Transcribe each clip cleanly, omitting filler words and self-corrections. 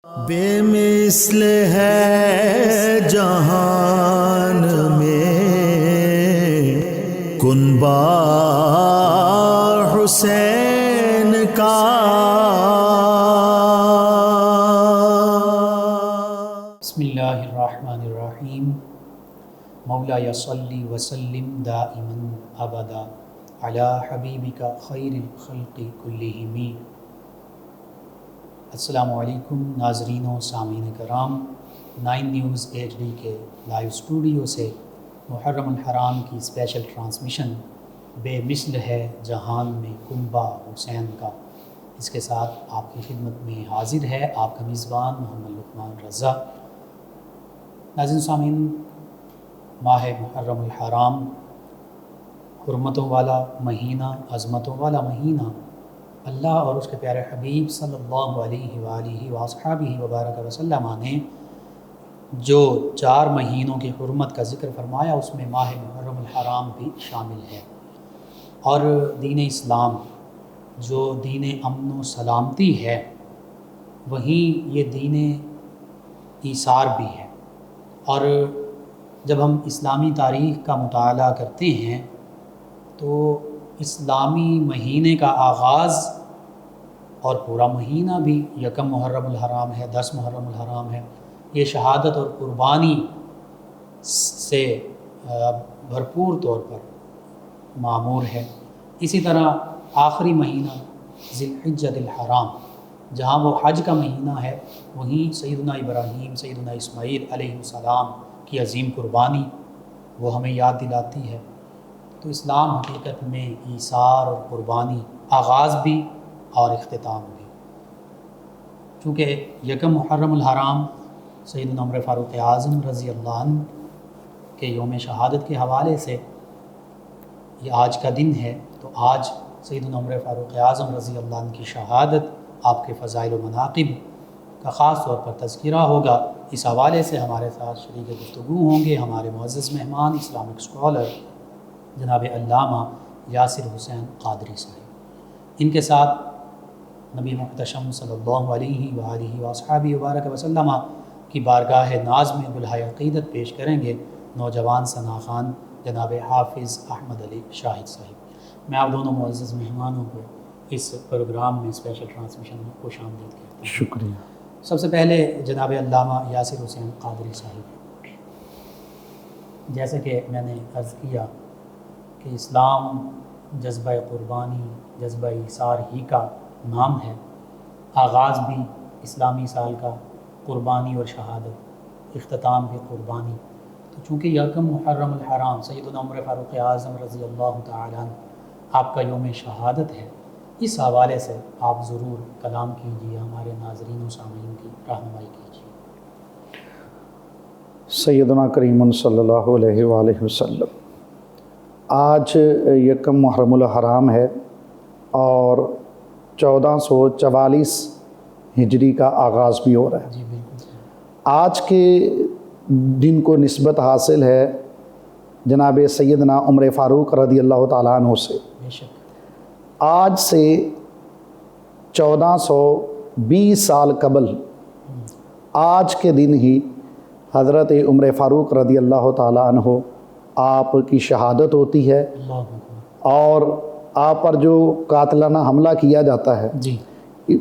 بے مثل ہے جہان میں کنبہ حسین کا، بسم اللہ الرحمن الرحیم۔ مولا صلی وسلم دائما ابدا علی حبیبک خیر الخلق کلہم۔ السلام علیکم ناظرین و سامعین کرام، 9 نیوز HD کے لائیو اسٹوڈیو سے محرم الحرام کی اسپیشل ٹرانسمیشن بے مثل ہے جہان میں کنبہ حسین کا، اس کے ساتھ آپ کی خدمت میں حاضر ہے آپ کا میزبان محمد لقمان رضا۔ ناظرین سامعین، ماہ محرم الحرام حرمتوں والا مہینہ، عظمتوں والا مہینہ، اللہ اور اس کے پیارے حبیب صلی اللہ علیہ وآلہ وصحبہ وبارک وسلم نے جو 4 مہینوں کی حرمت کا ذکر فرمایا، اس میں ماہ محرم الحرام بھی شامل ہے۔ اور دین اسلام جو دین امن و سلامتی ہے، وہیں یہ دین ایثار بھی ہے۔ اور جب ہم اسلامی تاریخ کا مطالعہ کرتے ہیں تو اسلامی مہینے کا آغاز اور پورا مہینہ بھی 1 محرم الحرام ہے، 10 محرم الحرام ہے، یہ شہادت اور قربانی سے بھرپور طور پر معمور ہے۔ اسی طرح آخری مہینہ ذی الحجۃ الحرام، جہاں وہ حج کا مہینہ ہے، وہیں سیدنا ابراہیم، سیدنا اسماعیل علیہ السلام کی عظیم قربانی وہ ہمیں یاد دلاتی ہے۔ تو اسلام حقیقت میں ایثار اور قربانی آغاز بھی اور اختتام بھی۔ چونکہ 1 محرم الحرام سیدنا عمر فاروق اعظم رضی اللہ عنہ کے یوم شہادت کے حوالے سے یہ آج کا دن ہے، تو آج سیدنا عمر فاروق اعظم رضی اللہ عنہ کی شہادت، آپ کے فضائل و مناقب کا خاص طور پر تذکرہ ہوگا۔ اس حوالے سے ہمارے ساتھ شریک گفتگو ہوں گے ہمارے معزز مہمان اسلامک اسکالر جناب علامہ یاسر حسین قادری صاحب۔ ان کے ساتھ نبی محتشم صلی اللہ علیہ وآلہ وصحبہ وبارک وسلم کی بارگاہ ناز میں گلہائے عقیدت پیش کریں گے نوجوان ثنا خوان جناب حافظ احمد علی شاہد صاحب۔ میں آپ دونوں معزز مہمانوں کو اس پروگرام میں اسپیشل ٹرانسمیشن میں خوش آمدید کہتا ہوں۔ شکریہ۔ سب سے پہلے جناب علامہ یاسر حسین قادری صاحب، جیسے کہ میں نے عرض کیا کہ اسلام جذبہ قربانی، جذبہ ایثار ہی کا نام ہے، آغاز بھی اسلامی سال کا قربانی اور شہادت، اختتام بھی قربانی۔ تو چونکہ 1 محرم الحرام سیدنا عمر فاروق اعظم رضی اللہ تعالیٰ عنہ آپ کا یوم شہادت ہے، اس حوالے سے آپ ضرور کلام کیجیے، ہمارے ناظرین و سامعین کی رہنمائی کیجیے۔ سیدنا کریم صلی اللہ علیہ وآلہ وسلم، آج 1 محرم الحرام ہے اور 1444 ہجری کا آغاز بھی ہو رہا ہے۔ جی بالکل۔ آج کے دن کو نسبت حاصل ہے جناب سیدنا عمر فاروق رضی اللہ تعالیٰ عنہ سے۔ بے شک۔ آج سے 1420 سال قبل آج کے دن ہی حضرت عمر فاروق رضی اللہ تعالیٰ عنہ آپ کی شہادت ہوتی ہے، اللہ اکبر۔ اور آپ پر جو قاتلانہ حملہ کیا جاتا ہے جی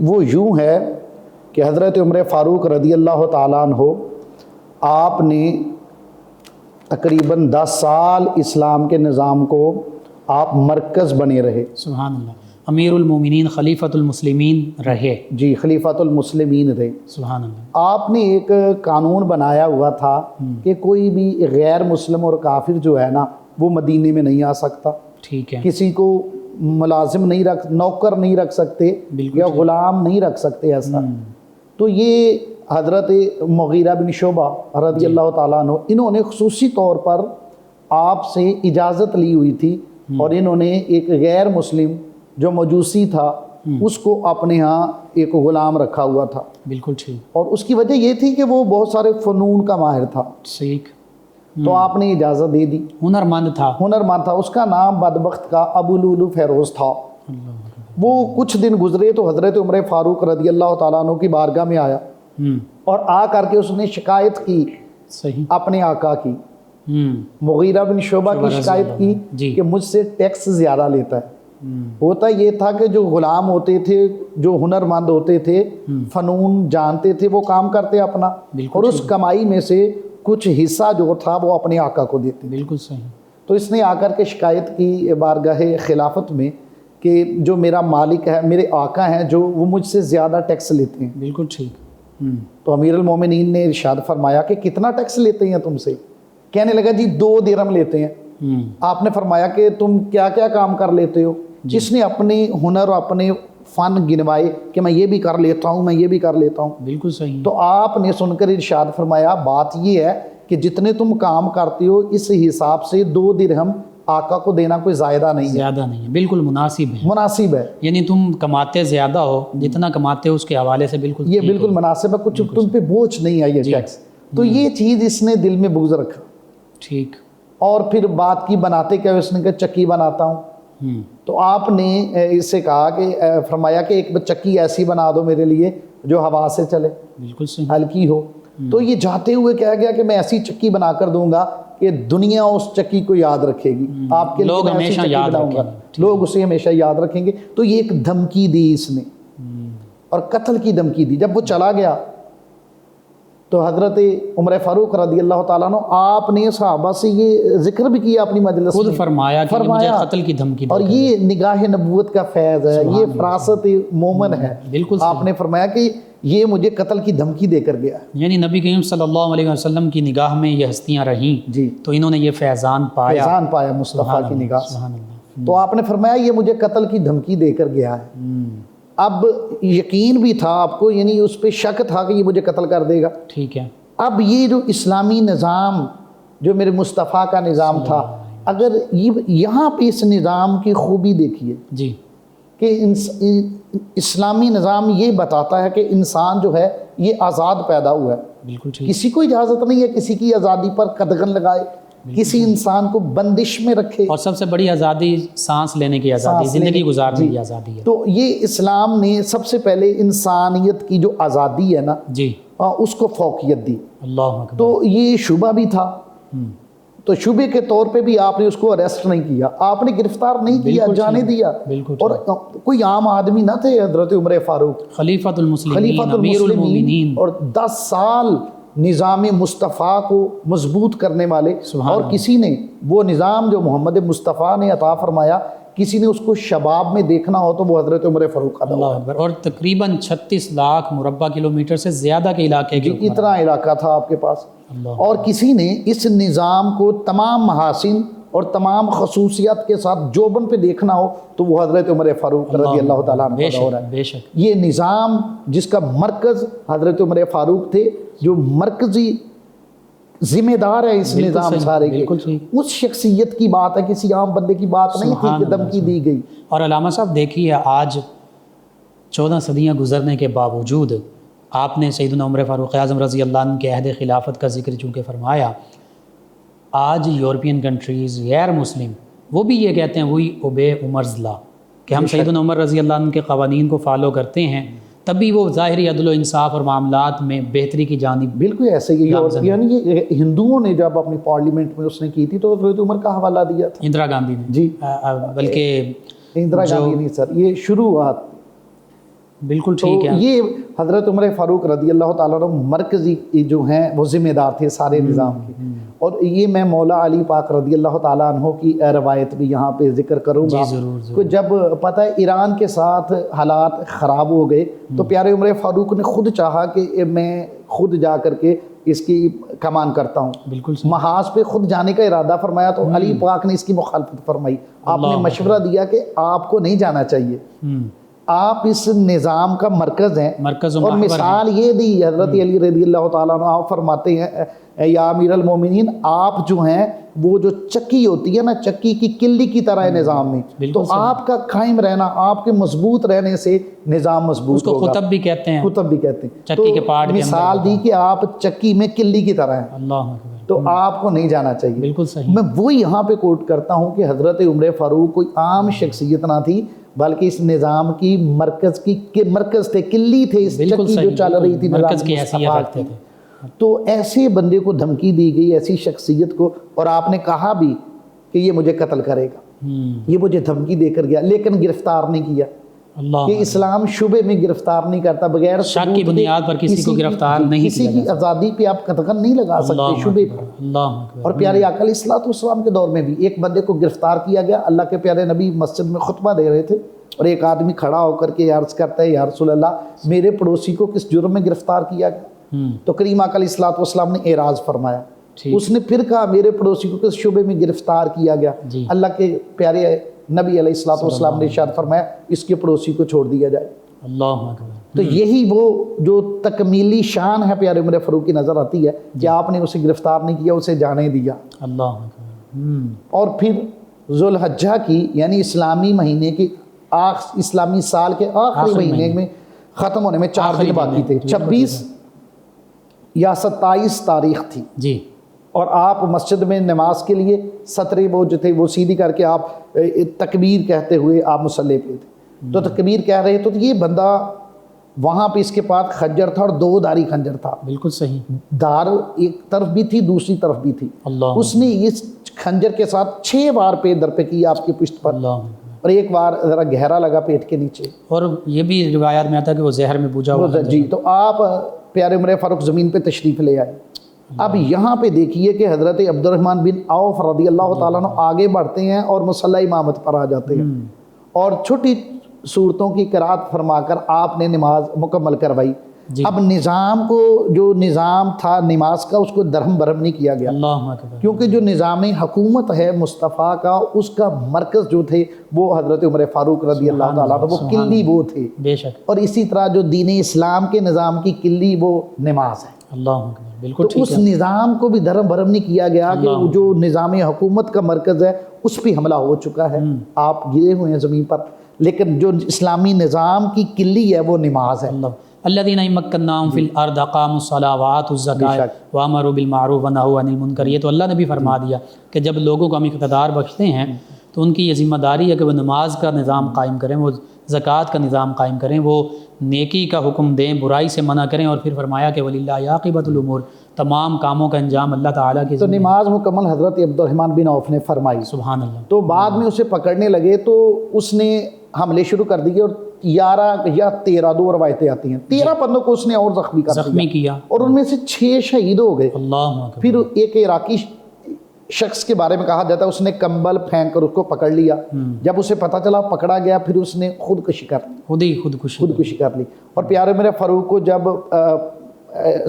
وہ یوں ہے کہ حضرت عمر فاروق رضی اللہ تعالیٰ عنہ آپ نے تقریباً 10 سال اسلام کے نظام کو آپ مرکز بنے رہے۔ سبحان اللہ، امیر المومنین خلیفۃ المسلمین رہے۔ جی، خلیفۃ المسلمین رہے۔ سبحان اللہ۔ آپ نے ایک قانون بنایا ہوا تھا کہ کوئی بھی غیر مسلم اور کافر جو ہے نا وہ مدینے میں نہیں آ سکتا، ٹھیک ہے۔ کسی کو ملازم نہیں نوکر نہیں رکھ سکتے بالکل یا غلام نہیں رکھ سکتے ایسا۔ تو یہ حضرت مغیرہ بن شعبہ رضی اللہ تعالیٰ عنہ، انہوں نے خصوصی طور پر آپ سے اجازت لی ہوئی تھی، اور انہوں نے ایک غیر مسلم جو مجوسی تھا اس کو اپنے ہاں ایک غلام رکھا ہوا تھا۔ بالکل ٹھیک۔ اور اس کی وجہ یہ تھی کہ وہ بہت سارے فنون کا ماہر تھا، سیکھ، تو آپ نے اجازت دے دی۔ ہنرمند تھا۔ اس کا نام بدبخت کا ابو لولو فیروز تھا۔ وہ کچھ دن گزرے تو حضرت عمر فاروق رضی اللہ تعالیٰ عنہ کی بارگاہ میں آیا اور آ کر کے اس نے شکایت کی صحیح اپنے آقا کی، مغیرہ بن شعبہ کی شکایت کی جی کہ مجھ سے ٹیکس زیادہ لیتا ہے۔ ہوتا یہ تھا کہ جو غلام ہوتے تھے، جو ہنرمند ہوتے تھے، فنون جانتے تھے، وہ کام کرتے اپنا، اور اس کمائی میں سے کچھ حصہ جو تھا وہ اپنے آقا کو دیتے۔ بالکل صحیح۔ تو اس نے آ کر کے شکایت کی بارگاہ خلافت میں کہ جو میرا مالک ہے، میرے آقا ہیں جو، وہ مجھ سے زیادہ ٹیکس لیتے ہیں۔ بالکل ٹھیک۔ تو امیر المومنین نے ارشاد فرمایا کہ کتنا ٹیکس لیتے ہیں تم سے؟ کہنے لگا جی 2 درہم لیتے ہیں۔ آپ نے فرمایا کہ تم کیا کیا کام کر لیتے ہو؟ جس نے اپنے ہنر اور اپنے فن گنوائے کہ میں یہ بھی کر لیتا ہوں، میں یہ بھی کر لیتا ہوں۔ بالکل صحیح۔ تو آپ نے سن کر ارشاد فرمایا بات یہ ہے کہ جتنے تم کام کرتے ہو اس حساب سے 2 درہم آقا کو دینا کوئی زائدہ نہیں ہے، زیادہ نہیں ہے، بالکل مناسب ہے۔ مناسب ہے، یعنی تم کماتے زیادہ ہو، جتنا کماتے ہو اس کے حوالے سے بالکل یہ بالکل مناسب ہے، کچھ تم پہ بوجھ نہیں ہے یہ ٹیکس۔ تو یہ چیز اس نے دل میں بغض رکھا، ٹھیک۔ اور پھر بات کی بناتے کیا، اس نے کہا چکی بناتا ہوں۔ تو آپ نے اس سے کہا کہ فرمایا کہ ایک چکی ایسی بنا دو میرے لیے جو ہوا سے چلے، بالکل صحیح۔ ہلکی ہو۔ تو یہ جاتے ہوئے کہا گیا کہ میں ایسی چکی بنا کر دوں گا کہ دنیا اس چکی کو یاد رکھے گی، آپ کے لوگ لیے میں ایسی ہمیشہ چکی یاد بناؤں گا، رکھیں گے۔ لوگ اسے ہمیشہ یاد رکھیں گے۔ تو یہ ایک دھمکی دی اس نے، اور قتل کی دھمکی دی۔ جب وہ چلا گیا تو حضرت عمر فاروق رضی اللہ تعالیٰ عنہ آپ نے صحابہ سے یہ ذکر بھی کیا اپنی مجلس خود میں، فرمایا کہ یہ مجھے قتل کی دھمکی اور دے یہ نگاہ نبوت کا فیض ہے، یہ فراست مومن ہے۔ بالکل آپ نے فرمایا کہ یہ مجھے قتل کی دھمکی دے کر گیا۔ یعنی نبی کریم صلی اللہ علیہ وسلم کی نگاہ میں یہ ہستیاں رہیں جی، تو انہوں نے یہ فیضان پایا، فیضان پایا مصطفیٰ کی نگاہ سے۔ سبحان اللہ۔ تو آپ نے فرمایا یہ مجھے قتل کی دھمکی دے کر گیا ہے۔ اب یقین بھی تھا آپ کو، یعنی اس پہ شک تھا کہ یہ مجھے قتل کر دے گا۔ ٹھیک ہے۔ اب یہ جو اسلامی نظام جو میرے مصطفیٰ کا نظام تھا، اگر یہاں پہ اس نظام کی خوبی دیکھیے جی کہ اسلامی نظام یہ بتاتا ہے کہ انسان جو ہے یہ آزاد پیدا ہوا ہے، بالکل ٹھیک۔ کسی کو اجازت نہیں ہے کسی کی آزادی پر قدغن لگائے، کسی انسان کو بندش میں رکھے۔ اور سب سے بڑی آزادی سانس لینے کی آزادی، زندگی گزارنے کی آزادی ہے۔ تو یہ اسلام نے سب سے پہلے انسانیت کی جو آزادی ہے نا، جی اس کو فوقیت دی۔ اللہ اکبر۔ تو یہ شبہ بھی تھا، تو شبے کے طور پہ بھی آپ نے اس کو اریسٹ نہیں کیا، آپ نے گرفتار نہیں کیا، جانے دیا۔ اور کوئی عام آدمی نہ تھے حضرت عمر فاروق، خلیفۃ المسلمین، خلیفۃ امیر المومنین، اور 10 سال نظام مصطفیٰ کو مضبوط کرنے والے، اور کسی نے وہ نظام جو محمد مصطفیٰ نے عطا فرمایا، کسی نے اس کو شباب میں دیکھنا ہو تو وہ حضرت عمر فاروق کا اللہ اکبر۔ اور تقریباً 36 لاکھ مربع کلومیٹر سے زیادہ کے علاقے کے اتنا علاقہ تھا آپ کے پاس، اللہ۔ اور کسی نے اس نظام کو تمام محاسن اور تمام خصوصیات کے ساتھ جوبن پہ دیکھنا ہو تو وہ حضرت عمر فاروق رضی اللہ تعالیٰ عنہ کا دور ہے۔ بے شک۔ یہ نظام جس کا مرکز حضرت عمر فاروق تھے، جو مرکزی ذمہ دار ہے اس نظام سارے کے، اس شخصیت کی بات ہے، کسی عام بندے کی بات نہیں تھی کہ دھمکی دی گئی۔ اور علامہ صاحب دیکھیے، آج 14 صدیاں گزرنے کے باوجود آپ نے سیدنا عمر فاروق اعظم رضی اللہ عنہ کے عہد خلافت کا ذکر چونکہ فرمایا، آج یورپین کنٹریز غیر مسلم وہ بھی یہ کہتے ہیں وہی اوبے عمر's لا، کہ ہم سیدنا عمر رضی اللہ عنہ کے قوانین کو فالو کرتے ہیں، تبھی وہ ظاہری عدل و انصاف اور معاملات میں بہتری کی جانب۔ بالکل ایسے ہی، یعنی یہ ہندوؤں نے جب اپنی پارلیمنٹ میں اس نے کی تھی تو حضرت عمر کا حوالہ دیا تھا، اندرا گاندھی نے، جی بلکہ اندرا گاندھی نہیں سر، یہ شروعات۔ بالکل ٹھیک ہے۔ یہ حضرت عمر فاروق رضی اللہ تعالیٰ عنہ مرکزی جو ہیں وہ ذمہ دار تھے سارے نظام کے، اور یہ میں مولا علی پاک رضی اللہ تعالیٰ عنہ کی روایت بھی یہاں پہ ذکر کروں گا۔ کہ جب پتہ ہے ایران کے ساتھ حالات خراب ہو گئے تو پیارے عمر فاروق نے خود چاہا کہ میں خود جا کر کے اس کی کمان کرتا ہوں، بالکل محاذ پہ خود جانے کا ارادہ فرمایا تو علی پاک نے اس کی مخالفت فرمائی۔ آپ نے مشورہ دیا کہ آپ کو نہیں جانا چاہیے، آپ اس نظام کا مرکز ہیں، اور مثال یہ دی حضرت علی رضی اللہ تعالیٰ عنہ، آپ فرماتے ہیں یا امیر المومنین، آپ جو ہیں وہ جو چکی ہوتی ہے نا، چکی کی کلی کی طرح ہے نظام میں، تو آپ کا قائم رہنا، آپ کے مضبوط رہنے سے نظام مضبوط ہوگا۔ خطب بھی کہتے ہیں، خطب بھی کہتے ہیں، چکی کے پارٹ کے مثال دی کہ آپ چکی میں کلی کی طرح ہیں، اللہ اکبر، تو آپ کو نہیں جانا چاہیے۔ بالکل صحیح۔ میں وہ یہاں پہ کوٹ کرتا ہوں کہ حضرت عمر فاروق کوئی عام شخصیت نہ تھی، بلکہ اس نظام کی مرکز تھے، کلی تھے اس بالکل چکی جو صحیح، چل رہی تھی مرکز نظام کی حیثیت مصطفیٰ رکھتے کی۔ تھے۔ تو ایسے بندے کو دھمکی دی گئی، ایسی شخصیت کو، اور آپ نے کہا بھی کہ یہ مجھے قتل کرے گا، یہ مجھے دھمکی دے کر گیا، لیکن گرفتار نہیں کیا۔ اللہ کہ اسلام شبے میں گرفتار نہیں کرتا، بغیر شک کی ثبوت کے بنیاد پر کسی کو گرفتار نہیں کسی کیا کی جا آزادی پہ آپ قدغن نہیں لگا سکتے اللہ شبے اکبر، پر۔ اللہ اکبر۔ اور پیارے آقا علیہ الصلوۃ والسلام کے دور میں بھی ایک بندے کو گرفتار کیا گیا، اللہ کے پیارے نبی مسجد میں خطبہ دے رہے تھے، اور ایک آدمی کھڑا ہو کر کے عرض کرتا ہے، یا رسول اللہ میرے پڑوسی کو کس جرم میں گرفتار کیا گیا؟ تو کریم آقا علیہ الصلوۃ والسلام نے اعراض فرمایا، اس نے پھر کہا میرے پڑوسی کو کس شعبے میں گرفتار کیا گیا؟ جی۔ اللہ کے پیارے نبی علیہ الصلوۃ والسلام نے ارشاد فرمایا اس کے پڑوسی کو چھوڑ دیا جائے۔ اللہ اکبر۔ تو یہی وہ جو تکمیلی شان ہے پیارے عمر فاروق کی نظر آتی ہے کہ آپ نے اسے گرفتار نہیں کیا، اسے جانے دیا۔ اللہ اکبر۔ اور پھر ذوالحجہ کی یعنی اسلامی مہینے کی اسلامی سال کے آخری مہینے میں ختم ہونے میں 4 دن باقی تھے، 26 یا 27 تاریخ تھی، جی۔ اور آپ مسجد میں نماز کے لیے 17 وہ جو تھے وہ سیدھی کر کے آپ تکبیر کہتے ہوئے آپ مصلی پہ تھے، تو تکبیر کہہ رہے تو یہ بندہ وہاں پہ اس کے پاس خنجر تھا، اور 2 دھاری خنجر تھا، بالکل صحیح۔ دار ایک طرف بھی تھی دوسری طرف بھی تھی، اللہ اس نے اس خنجر کے ساتھ 6 بار پہ در پہ کیا آپ کی پشت پر، اللہ، اور ایک بار ذرا گہرا لگا پیٹ کے نیچے۔ اور یہ بھی روایات میں آتا ہے کہ وہ زہر میں بوجھا ہوا جی، تو آپ پیارے عمر فاروق زمین پہ تشریف لے آئے۔ اب یہاں پہ دیکھیے کہ حضرت عبد الرحمن بن عوف رضی اللہ تعالیٰ عنہ آگے بڑھتے ہیں اور مصلی امامت پر آ جاتے ہیں، اور چھوٹی صورتوں کی قرات فرما کر آپ نے نماز مکمل کروائی۔ اب نظام کو جو نظام تھا نماز کا اس کو درہم برہم نہیں کیا گیا، اللہ اکبر، کیونکہ جو نظام حکومت ہے مصطفیٰ کا اس کا مرکز جو تھے وہ حضرت عمر فاروق رضی اللہ تعالیٰ عنہ، وہ کلی وہ تھے، بے شک، اور اسی طرح جو دین اسلام کے نظام کی کلی وہ نماز ہے۔ اللہ اکبر، بالکل تو ٹھیک اس ہے۔ نظام کو بھی دھرم بھرم نہیں کیا گیا کہ جو نظام حکومت کا مرکز ہے اس پہ حملہ ہو چکا ہے، آپ گرے ہوئے ہیں زمین پر، لیکن جو اسلامی نظام کی کلی ہے وہ نماز ہے۔ الذین مکناہم فی الارض اقاموا الصلاۃ وآتوا الزکاۃ وامروا بالمعروف ونہوا عن المنکر۔ یہ تو اللہ نے بھی فرما دیا کہ جب لوگوں کو ہم اقتدار بخشتے ہیں تو ان کی یہ ذمہ داری ہے کہ وہ نماز کا نظام قائم کریں، وہ زکوٰۃ کا نظام قائم کریں، وہ نیکی کا حکم دیں، برائی سے منع کریں، اور پھر فرمایا کہ وللہ عاقبۃ الامور، تمام کاموں کا انجام اللہ تعالیٰ کی تو نماز مکمل حضرت عبد الرحمن بن عوف نے فرمائی۔ سبحان اللہ۔ تو بعد میں اسے پکڑنے لگے تو اس نے حملے شروع کر دیے، اور 11 یا 13 2 روایتیں آتی ہیں، 13 بندوں کو اس نے اور زخمی کیا، اور ان میں سے 6 شہید ہو گئے۔ اللہ اکبر۔ پھر ایک عراقی شخص کے بارے میں کہا جاتا ہے اس نے کمبل پھینک کر اس کو پکڑ لیا، جب اسے پتہ چلا پکڑا گیا پھر اس نے خودکشی کر لی، خودکشی کر لی۔ اور پیارے میرے فاروق کو جب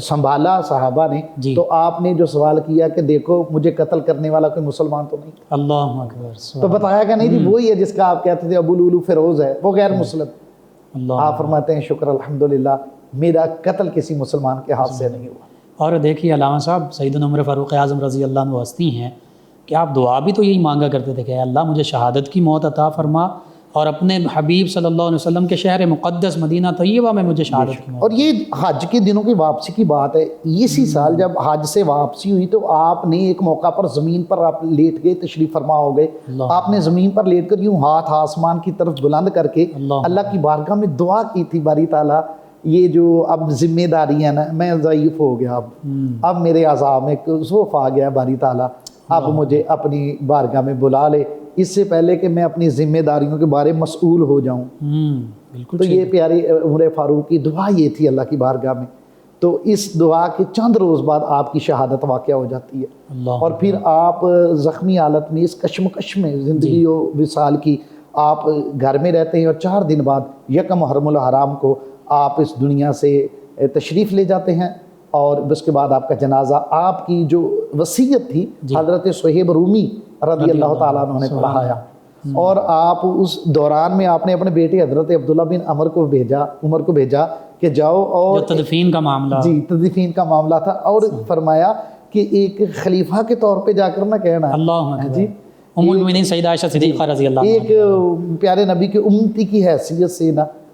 سنبھالا صحابہ نے تو آپ نے جو سوال کیا کہ دیکھو مجھے قتل کرنے والا کوئی مسلمان تو نہیں، اللہ اکبر، تو بتایا کہ نہیں جی وہی ہے جس کا آپ کہتے تھے ابو لولو فیروز ہے، وہ غیر مسلم۔ آپ فرماتے ہیں شکر الحمدللہ میرا قتل کسی مسلمان کے ہاتھ سے نہیں ہوا۔ اور دیکھیے علامہ صاحب، سیدنا عمر فاروق اعظم رضی اللہ عنہ ہستی ہیں کہ آپ دعا بھی تو یہی مانگا کرتے تھے کہ اے اللہ مجھے شہادت کی موت عطا فرما، اور اپنے حبیب صلی اللہ علیہ وسلم کے شہر مقدس مدینہ طیبہ میں مجھے شہادت کی موت۔ اور یہ حج کے دنوں کی واپسی کی بات ہے، اسی سال جب حج سے واپسی ہوئی تو آپ نے ایک موقع پر زمین پر آپ لیٹ گئے، تشریف فرما ہو گئے، آپ نے زمین پر لیٹ کر یوں ہاتھ آسمان کی طرف بلند کر کے اللہ کی بارگاہ میں دعا کی تھی، باری تعالیٰ یہ جو اب ذمہ داری ہے نا، میں ضعیف ہو گیا، اب میرے اعضاء میں ضعف آ گیا، باری تعالیٰ اب مجھے اپنی بارگاہ میں بلا لے، اس سے پہلے کہ میں اپنی ذمہ داریوں کے بارے مسئول ہو جاؤں۔ تو یہ پیاری عمر فاروق کی دعا یہ تھی اللہ کی بارگاہ میں۔ تو اس دعا کے چند روز بعد آپ کی شہادت واقع ہو جاتی ہے، اور پھر آپ زخمی حالت میں اس کشمکش میں زندگی و وصال کی آپ گھر میں رہتے ہیں، اور 4 دن بعد 1 محرم الحرام کو آپ اس دنیا سے تشریف لے جاتے ہیں، اور اس کے بعد آپ کا جنازہ آپ کی جو وصیت تھی حضرت صہیب رومی رضی اللہ تعالیٰ عنہ نے پڑھایا، اور آپ اس دوران میں آپ نے اپنے بیٹے حضرت عبداللہ بن عمر کو بھیجا کہ جاؤ، اور تدفین کا معاملہ، جی تدفین کا معاملہ تھا، اور فرمایا کہ ایک خلیفہ کے طور پہ جا کر نہ کہنا، اللہ جی ام المؤمنین سیدہ عائشہ صدیقہ رضی اللہ عنہا، ایک پیارے نبی کے امتی کی حیثیت سے نہ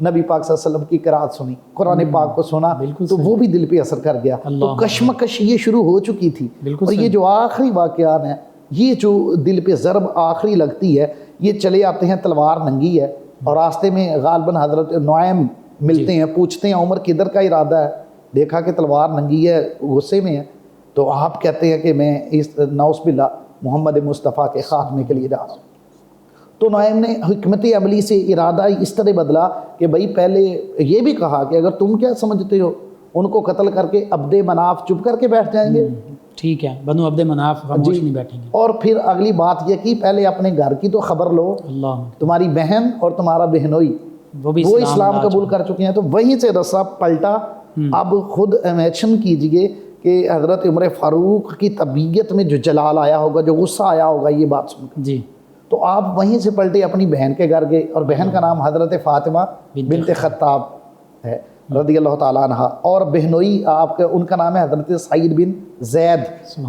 نبی پاک صلی اللہ علیہ وسلم کی قرات سنی، قرآن پاک کو سنا، تو وہ بھی دل پہ اثر کر گیا۔ تو کشمکش یہ شروع ہو چکی تھی، اور یہ جو آخری واقعات ہیں، یہ جو دل پہ ضرب آخری لگتی ہے، یہ چلے آتے ہیں تلوار ننگی ہے، اور راستے میں غالباً حضرت نعیم ملتے ہیں، پوچھتے ہیں عمر کدھر کا ارادہ ہے، دیکھا کہ تلوار ننگی ہے، غصے میں ہے، تو آپ کہتے ہیں کہ میں اس نعوذ باللہ محمد مصطفیٰ کے خاتمے کے لیے جا رہا ہوں۔ تو نعیم نے حکمت عملی سے ارادہ اس طرح بدلا کہ بھائی پہلے یہ بھی کہا کہ اگر تم کیا سمجھتے ہو ان کو قتل کر کے عبد مناف چپ کر کے بیٹھ جائیں گے، ٹھیک ہے، بنو عبد مناف خاموش نہیں بیٹھیں گے، اور پھر اگلی بات یہ کہ پہلے اپنے گھر کی تو خبر لو، اللہ تمہاری بہن اور تمہارا بہنوئی وہ بھی وہ اسلام قبول کر چکے ہیں۔ تو وہیں سے رسا پلٹا۔ اب خود امیجن کیجئے کہ حضرت عمر فاروق کی طبیعت میں جو جلال آیا ہوگا، جو غصہ آیا ہوگا یہ بات سن کر، جی، تو آپ وہیں سے پلٹے اپنی بہن کے گھر گئے، اور بہن کا نام حضرت فاطمہ بنت خطاب ہے رضی اللہ تعالیٰ عنہ، اور بہنوئی آپ کا ان کا نام ہے حضرت سعید بن زید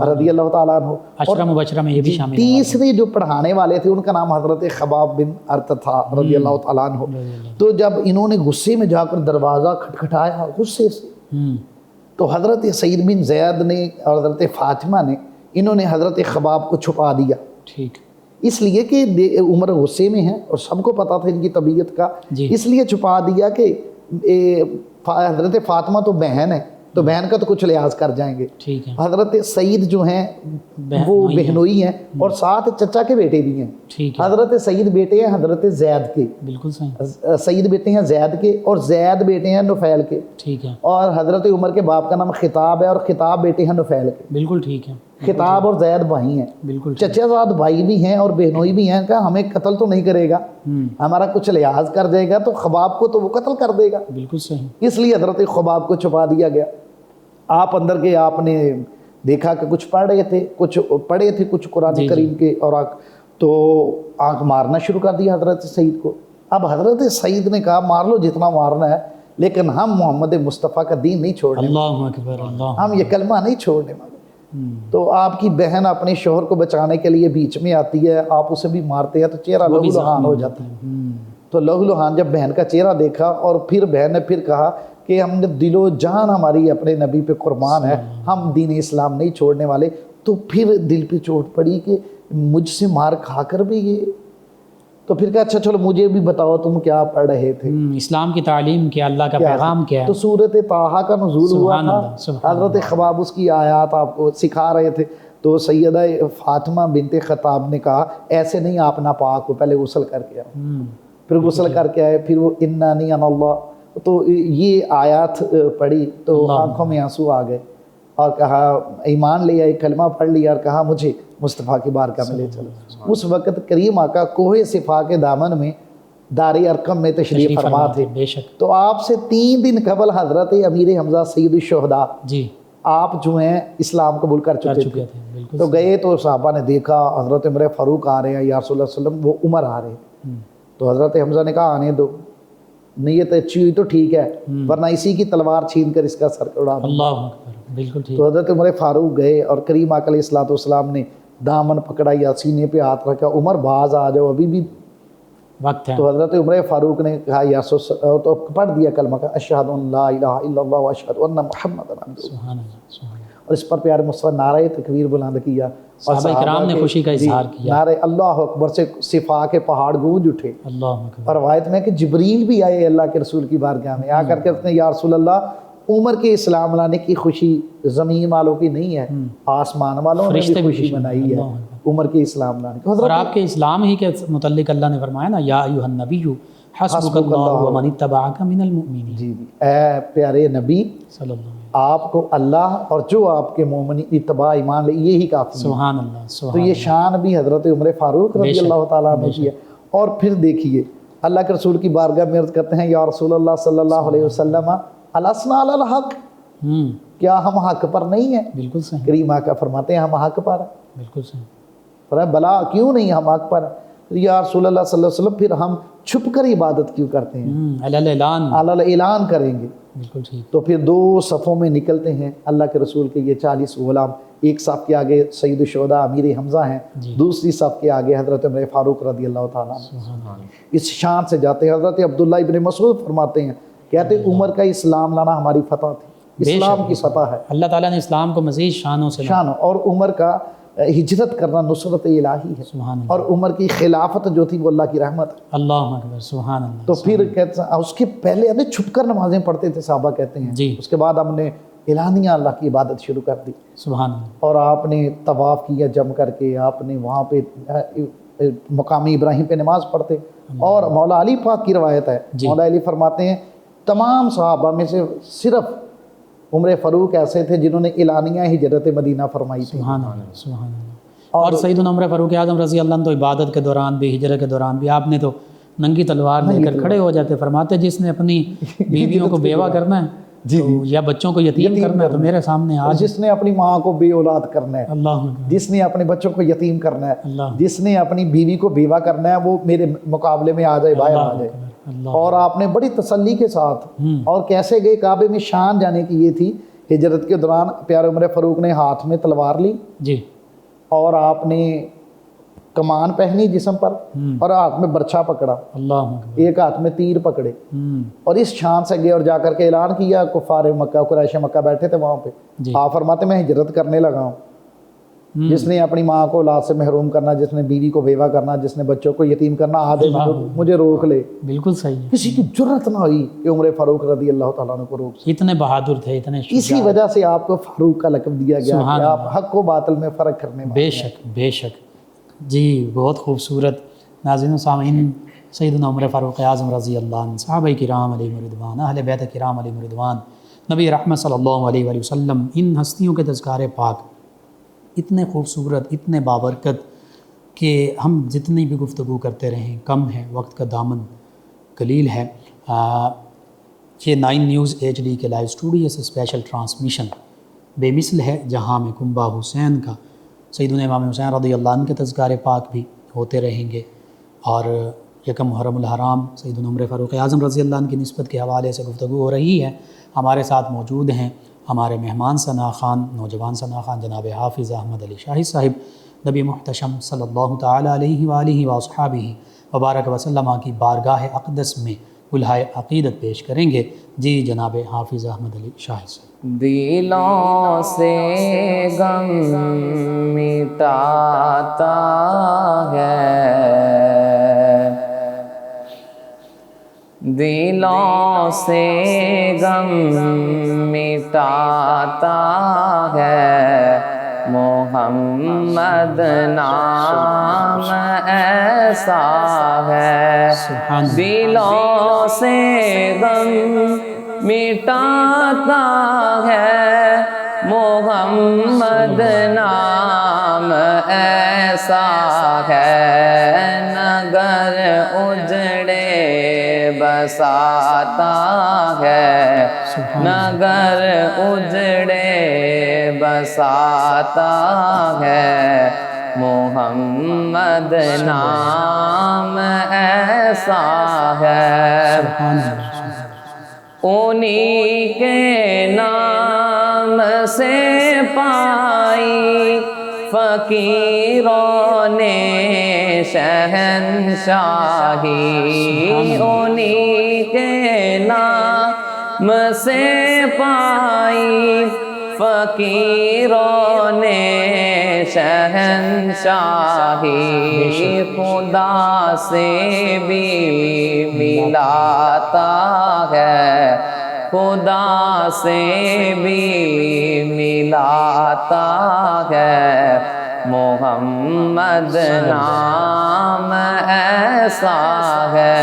رضی اللہ تعالیٰ عنہ، عشرہ مبشرہ میں یہ بھی شامل ہے۔ تیسرے جو پڑھانے والے تھے ان کا نام حضرت خباب بن ارت تھا رضی اللہ تعالیٰ عنہ۔ تو جب انہوں نے غصے میں جا کر دروازہ کھٹکھٹایا غصے سے، تو حضرت سعید بن زید نے اور حضرت فاطمہ نے انہوں نے حضرت خباب کو چھپا دیا، ٹھیک، اس لیے کہ عمر غصے میں ہے اور سب کو پتا تھا ان کی طبیعت کا، جی، اس لیے چھپا دیا کہ حضرت فاطمہ تو بہن ہے تو بہن کا تو کچھ لحاظ کر جائیں گے، ٹھیک ہے، حضرت سعید جو ہیں وہ بہنوئی ہیں اور ساتھ چچا کے بیٹے بھی ہیں، ٹھیک ہے، حضرت سعید بیٹے ہیں حضرت زید کے، بالکل صحیح، سعید بیٹے ہیں زید کے اور زید بیٹے ہیں نفیل کے، ٹھیک ہے، اور حضرت عمر کے باپ کا نام خطاب ہے اور خطاب بیٹے ہیں نفیل کے۔ بالکل ٹھیک ہے، خطاب اور زید بھائی ہیں، بالکل چچا زاد بھائی بھی ہیں اور بہنوئی بھی ہیں، کہا ہمیں قتل تو نہیں کرے گا، ہمارا کچھ لحاظ کر دے گا تو خباب کو تو وہ قتل کر دے گا، بالکل صحیح، اس لیے حضرت خباب کو چھپا دیا گیا۔ آپ اندر گئے، آپ نے دیکھا کہ کچھ پڑھے تھے کچھ قرآن کریم کے، اور تو آنکھ مارنا شروع کر دیا حضرت سعید کو۔ اب حضرت سعید نے کہا مار لو جتنا مارنا ہے، لیکن ہم محمد مصطفیٰ کا دین نہیں چھوڑنے، اللہ اکبر، اللہ، ہم یہ کلمہ نہیں چھوڑنے والے۔ تو آپ کی بہن اپنے شوہر کو بچانے کے لیے بیچ میں آتی ہے، آپ اسے بھی مارتے ہیں تو چہرہ لہو لہان ہو جاتا ہے۔ تو لہو لہان جب بہن کا چہرہ دیکھا، اور پھر بہن نے پھر کہا کہ ہم نے دل و جان ہماری اپنے نبی پہ قربان ہے، ہم دین اسلام نہیں چھوڑنے والے۔ تو پھر دل پہ چوٹ پڑی کہ مجھ سے مار کھا کر بھی یہ، تو پھر کہا اچھا چلو مجھے بھی بتاؤ تم کیا پڑھ رہے تھے، اسلام کی تعلیم کیا، اللہ کا پیغام کیا ہے۔ تو سورۃ طٰہٰ کا نزول ہوا سبحان اللہ، تھا، سبحان حضرت خباب اس کی آیات آپ کو سکھا رہے تھے۔ تو سیدہ فاطمہ بنت خطاب نے کہا ایسے نہیں، آپ ناپاک ہو، پہلے غسل کر کے آؤ، پھر غسل کر کے آئے، پھر وہ انانی انا اللہ، تو یہ آیات پڑھی تو آنکھوں میں آنسو آ گئے، اور کہا ایمان لے آئے، کلمہ پڑھ لیا، اور کہا مجھے مصطفیٰ کی بارگاہ میں لے چلو۔ اس وقت کریم آقا کوہ صفا کے دامن میں دار ارقم میں تشریف فرما تھے، بے شک، تو آپ سے 3 دن قبل حضرت امیر حمزہ سید الشہداء جی، آپ جو ہیں اسلام قبول کر چکے تھے۔ تھے، بالکل، تو گئے تو صحابہ نے دیکھا حضرت عمر فاروق آ رہے ہیں یا رسول اللہ صلی اللہ علیہ وسلم، وہ عمر آ رہے ہیں، تو حضرت حمزہ نے کہا آنے دو، نیت اچھی ہوئی تو ٹھیک ہے، ورنہ اسی کی تلوار چھین کر اس کا سر اڑا دو۔ اللہ اکبر، بالکل ٹھیک، تو حضرت عمر فاروق گئے اور کریم آقا علیہ الصلوۃ والسلام نے دامن پکڑا یا سینے پہ ہاتھ رکھا، عمر باز آ جاؤ ابھی بھی وقت ہے، تو حضرت عمر فاروق نے کہا یا تو پڑھ دیا کلمہ کا اشہد ان لا الہ الا اللہ واشہد ان محمد عبدہ، سبحان اللہ، سبحان اللہ، اور اس پر پیارے مصطفیٰ نعرہ تکبیر بلند کیا، اور صحابہ کرام نے کے خوشی کا اظہار کیا، نعرہ اللہ اکبر سے صفا کے پہاڑ گونج اٹھے۔ اللہ اکبر، اور روایت میں کہ جبریل بھی آئے اللہ کے رسول کی بارگاہ میں، آ کر کہتے ہیں یا رسول اللہ عمر کے اسلام لانے کی خوشی زمین والوں کی نہیں ہے، آسمان والوں نے بھی خوشی منائی ہے عمر کے اسلام لانے کی۔ اور آپ کے اسلام ہی کے متعلق اللہ نے فرمایا نا، یا ایھا النبی حسبک اللہ ومن اتبعک من المؤمنین، جی اے پیارے نبی، صلی اللہ علیہ وسلم، آپ کو اللہ اور جو آپ کے مومن اتباع ایمان لے یہی کافی ہے۔ سبحان اللہ، تو سبحان یہ شان بھی حضرت عمر فاروق رضی اللہ تعالیٰ عنہ کی ہے۔ اور پھر دیکھیے اللہ کے رسول کی بارگاہ میں عرض کرتے ہیں یا رسول اللہ صلی اللہ علیہ وسلم الاسنا علی الحق، کیا ہم حق پر نہیں ہیں؟ بالکل صحیح، کریم آقا فرماتے ہیں ہم حق پر ہیں۔ بالکل صحیح، فرمایا بلا کیوں نہیں ہم حق پر ہیں؟ یا رسول اللہ صلی اللہ علیہ وسلم پھر ہم چھپ کر عبادت کیوں کرتے ہیں؟ اعلان، اعلان کریں گے۔ بالکل ٹھیک۔ تو پھر 2 صفوں میں نکلتے ہیں، اللہ کے رسول کے یہ 40 غلام، ایک صف کے آگے سید الشہداء امیر حمزہ ہیں، دوسری صف کے آگے حضرت عمر فاروق رضی اللہ تعالیٰ عنہ۔ اس شان سے جاتے ہیں۔ حضرت عبداللہ ابن مسعود فرماتے ہیں، کہتے ہیں عمر کا اسلام لانا ہماری فتح تھی، اسلام کی فتح ہے، اللہ تعالیٰ نے اسلام کو مزید شانوں سے شان، اور عمر کا ہجرت کرنا نصرت الہی ہے، سبحان اللہ، اور عمر کی خلافت جو تھی وہ اللہ کی رحمت ہے۔ اللہ اکبر، سبحان اللہ۔ تو پھر کہتے ہیں اس کے پہلے ہمیں چھپ کر نمازیں پڑھتے تھے صحابہ کہتے ہیں، جی، اس کے بعد ہم نے اعلانیہ اللہ کی عبادت شروع کر دی، سبحان اللہ، اور آپ نے طواف کیا جم کر کے، آپ نے وہاں پہ مقامی ابراہیم پہ نماز پڑھتے، اور مولا علی پاک کی روایت ہے، مولا علی فرماتے ہیں تمام صحابہ میں سے صرف عمر فاروق ایسے تھے جنہوں نے اعلانیہ ہجرت مدینہ فرمائی تھی۔ سبحان اللہ، سبحان اللہ۔ اور سیدنا عمر فاروق اعظم رضی اللہ عنہ تو عبادت کے دوران بھی، ہجرت کے دوران بھی آپ نے تو ننگی تلوار لے کر کھڑے ہو جاتے، فرماتے جس نے اپنی بیویوں کو بیوہ کرنا ہے یا بچوں کو یتیم کرنا ہے تو میرے سامنے آج، جس نے اپنی ماں کو بے اولاد کرنا ہے، اللہ جس نے اپنے بچوں کو یتیم کرنا ہے، اللہ، جس نے اپنی بیوی کو بیوہ کرنا ہے، وہ میرے مقابلے میں آ جائے، باہر آ جائے۔ اللہ، اور آپ نے بڑی تسلی کے ساتھ، اور کیسے گئے کعبے میں شان جانے کی یہ تھی، ہجرت کے دوران پیارے عمر فاروق نے ہاتھ میں تلوار لی، جی، اور آپ نے کمان پہنی جسم پر، اور ہاتھ میں برچھا پکڑا، اللہ اکبر، ایک ہاتھ میں تیر پکڑے، اور اس شان سے گئے اور جا کر کے اعلان کیا، کفار مکہ، قریش مکہ بیٹھے تھے وہاں پہ، جی، آپ فرماتے میں ہجرت کرنے لگا ہوں۔ جس نے اپنی ماں کو اولاد سے محروم کرنا، جس نے بیوی کو بیوہ کرنا، جس نے بچوں کو یتیم کرنا، آدھے مجھے روک لے۔ بالکل صحیح ہے، کسی کی جرت نہ ہوئی کہ عمر فاروق رضی اللہ تعالیٰ عنہ کو روک سکے۔ اتنے بہادر تھے، اتنے اسی وجہ سے آپ کو فاروق کا لقب دیا گیا کہ آپ حق و باطل میں فرق کرنے والے۔ بے شک، بے شک، جی، بہت خوبصورت۔ ناظرین و سامعین، سیدنا عمر فاروق اعظم رضی اللہ عنہ، صحابہ کرام علیہ رضوان، اہل بیت کرام علیہ رضوان، نبی رحمت صلی اللہ علیہ وآلہ وسلم، ان ہستیوں کے تذکار پاک اتنے خوبصورت، اتنے بابرکت کہ ہم جتنی بھی گفتگو کرتے رہیں کم ہے، وقت کا دامن قلیل ہے۔ یہ 9 نیوز HD کے لائیو اسٹوڈیو سے اسپیشل ٹرانسمیشن بے مثل ہے، جہاں میں کنبہ حسین کا، سیدنا امام حسین رضی اللہ عنہ کے تذکار پاک بھی ہوتے رہیں گے، اور یکم محرم الحرام سیدنا عمر فاروق اعظم رضی اللہ عنہ کی نسبت کے حوالے سے گفتگو ہو رہی ہے۔ ہمارے ساتھ موجود ہیں ہمارے مہمان ثنا خان، نوجوان ثنا خان، جناب حافظ احمد علی شاہی صاحب، نبی محتشم صلی اللہ تعالیٰ علیہ وآلہ واصحابہ وبارک وسلم کی بارگاہ اقدس میں الہائے عقیدت پیش کریں گے۔ جی جناب حافظ احمد علی شاہی صاحب۔ دلوں سے غم مٹاتا ہے، دلوں سے غم مٹاتا ہے، محمد نام ایسا ہے، دلوں سے غم مٹاتا ہے، محمد نام ایسا ہے، نگر اجڑے بساتا ہے، نگر اجڑے بساتا ہے، محمد نام ایسا ہے، انہی کے نام سے پائی فقیروں نے شہنشاہی، انہی کے نام سے پائی فقیروں نے شہنشاہی، خدا سے بھی ملاتا ہے، خدا سے بھی ملاتا ہے، محمد نام ایسا ہے،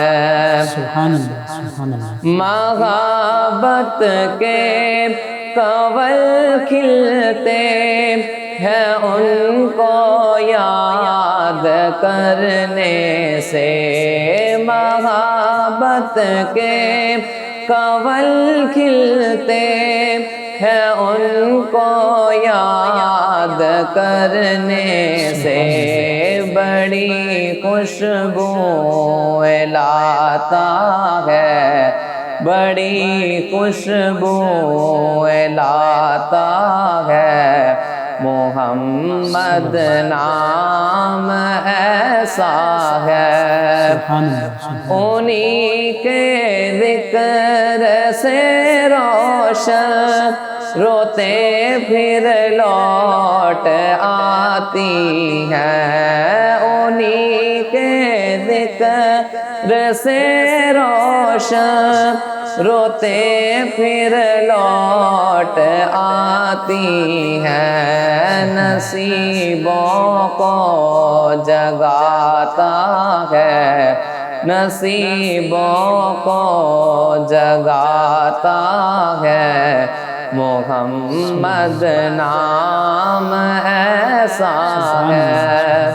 محبت کے کنول کھلتے ہیں ان کو یاد کرنے سے، محبت کے کنول کھلتے ہیں ان کو یاد کرنے سے، بڑی خوشبو لاتا ہے، بڑی خوشبو لاتا ہے، محمد نام ایسا ہے، سبحان اللہ، انہی کے ذکر سے روشن روتے پھر لوٹ آتی ہیں، انہی کے ذکر سے روشن روتے پھر لوٹ آتی ہیں، نصیبوں کو جگاتا ہے، نصیبوں کو جگاتا ہے، محمد نام ایسا ہے،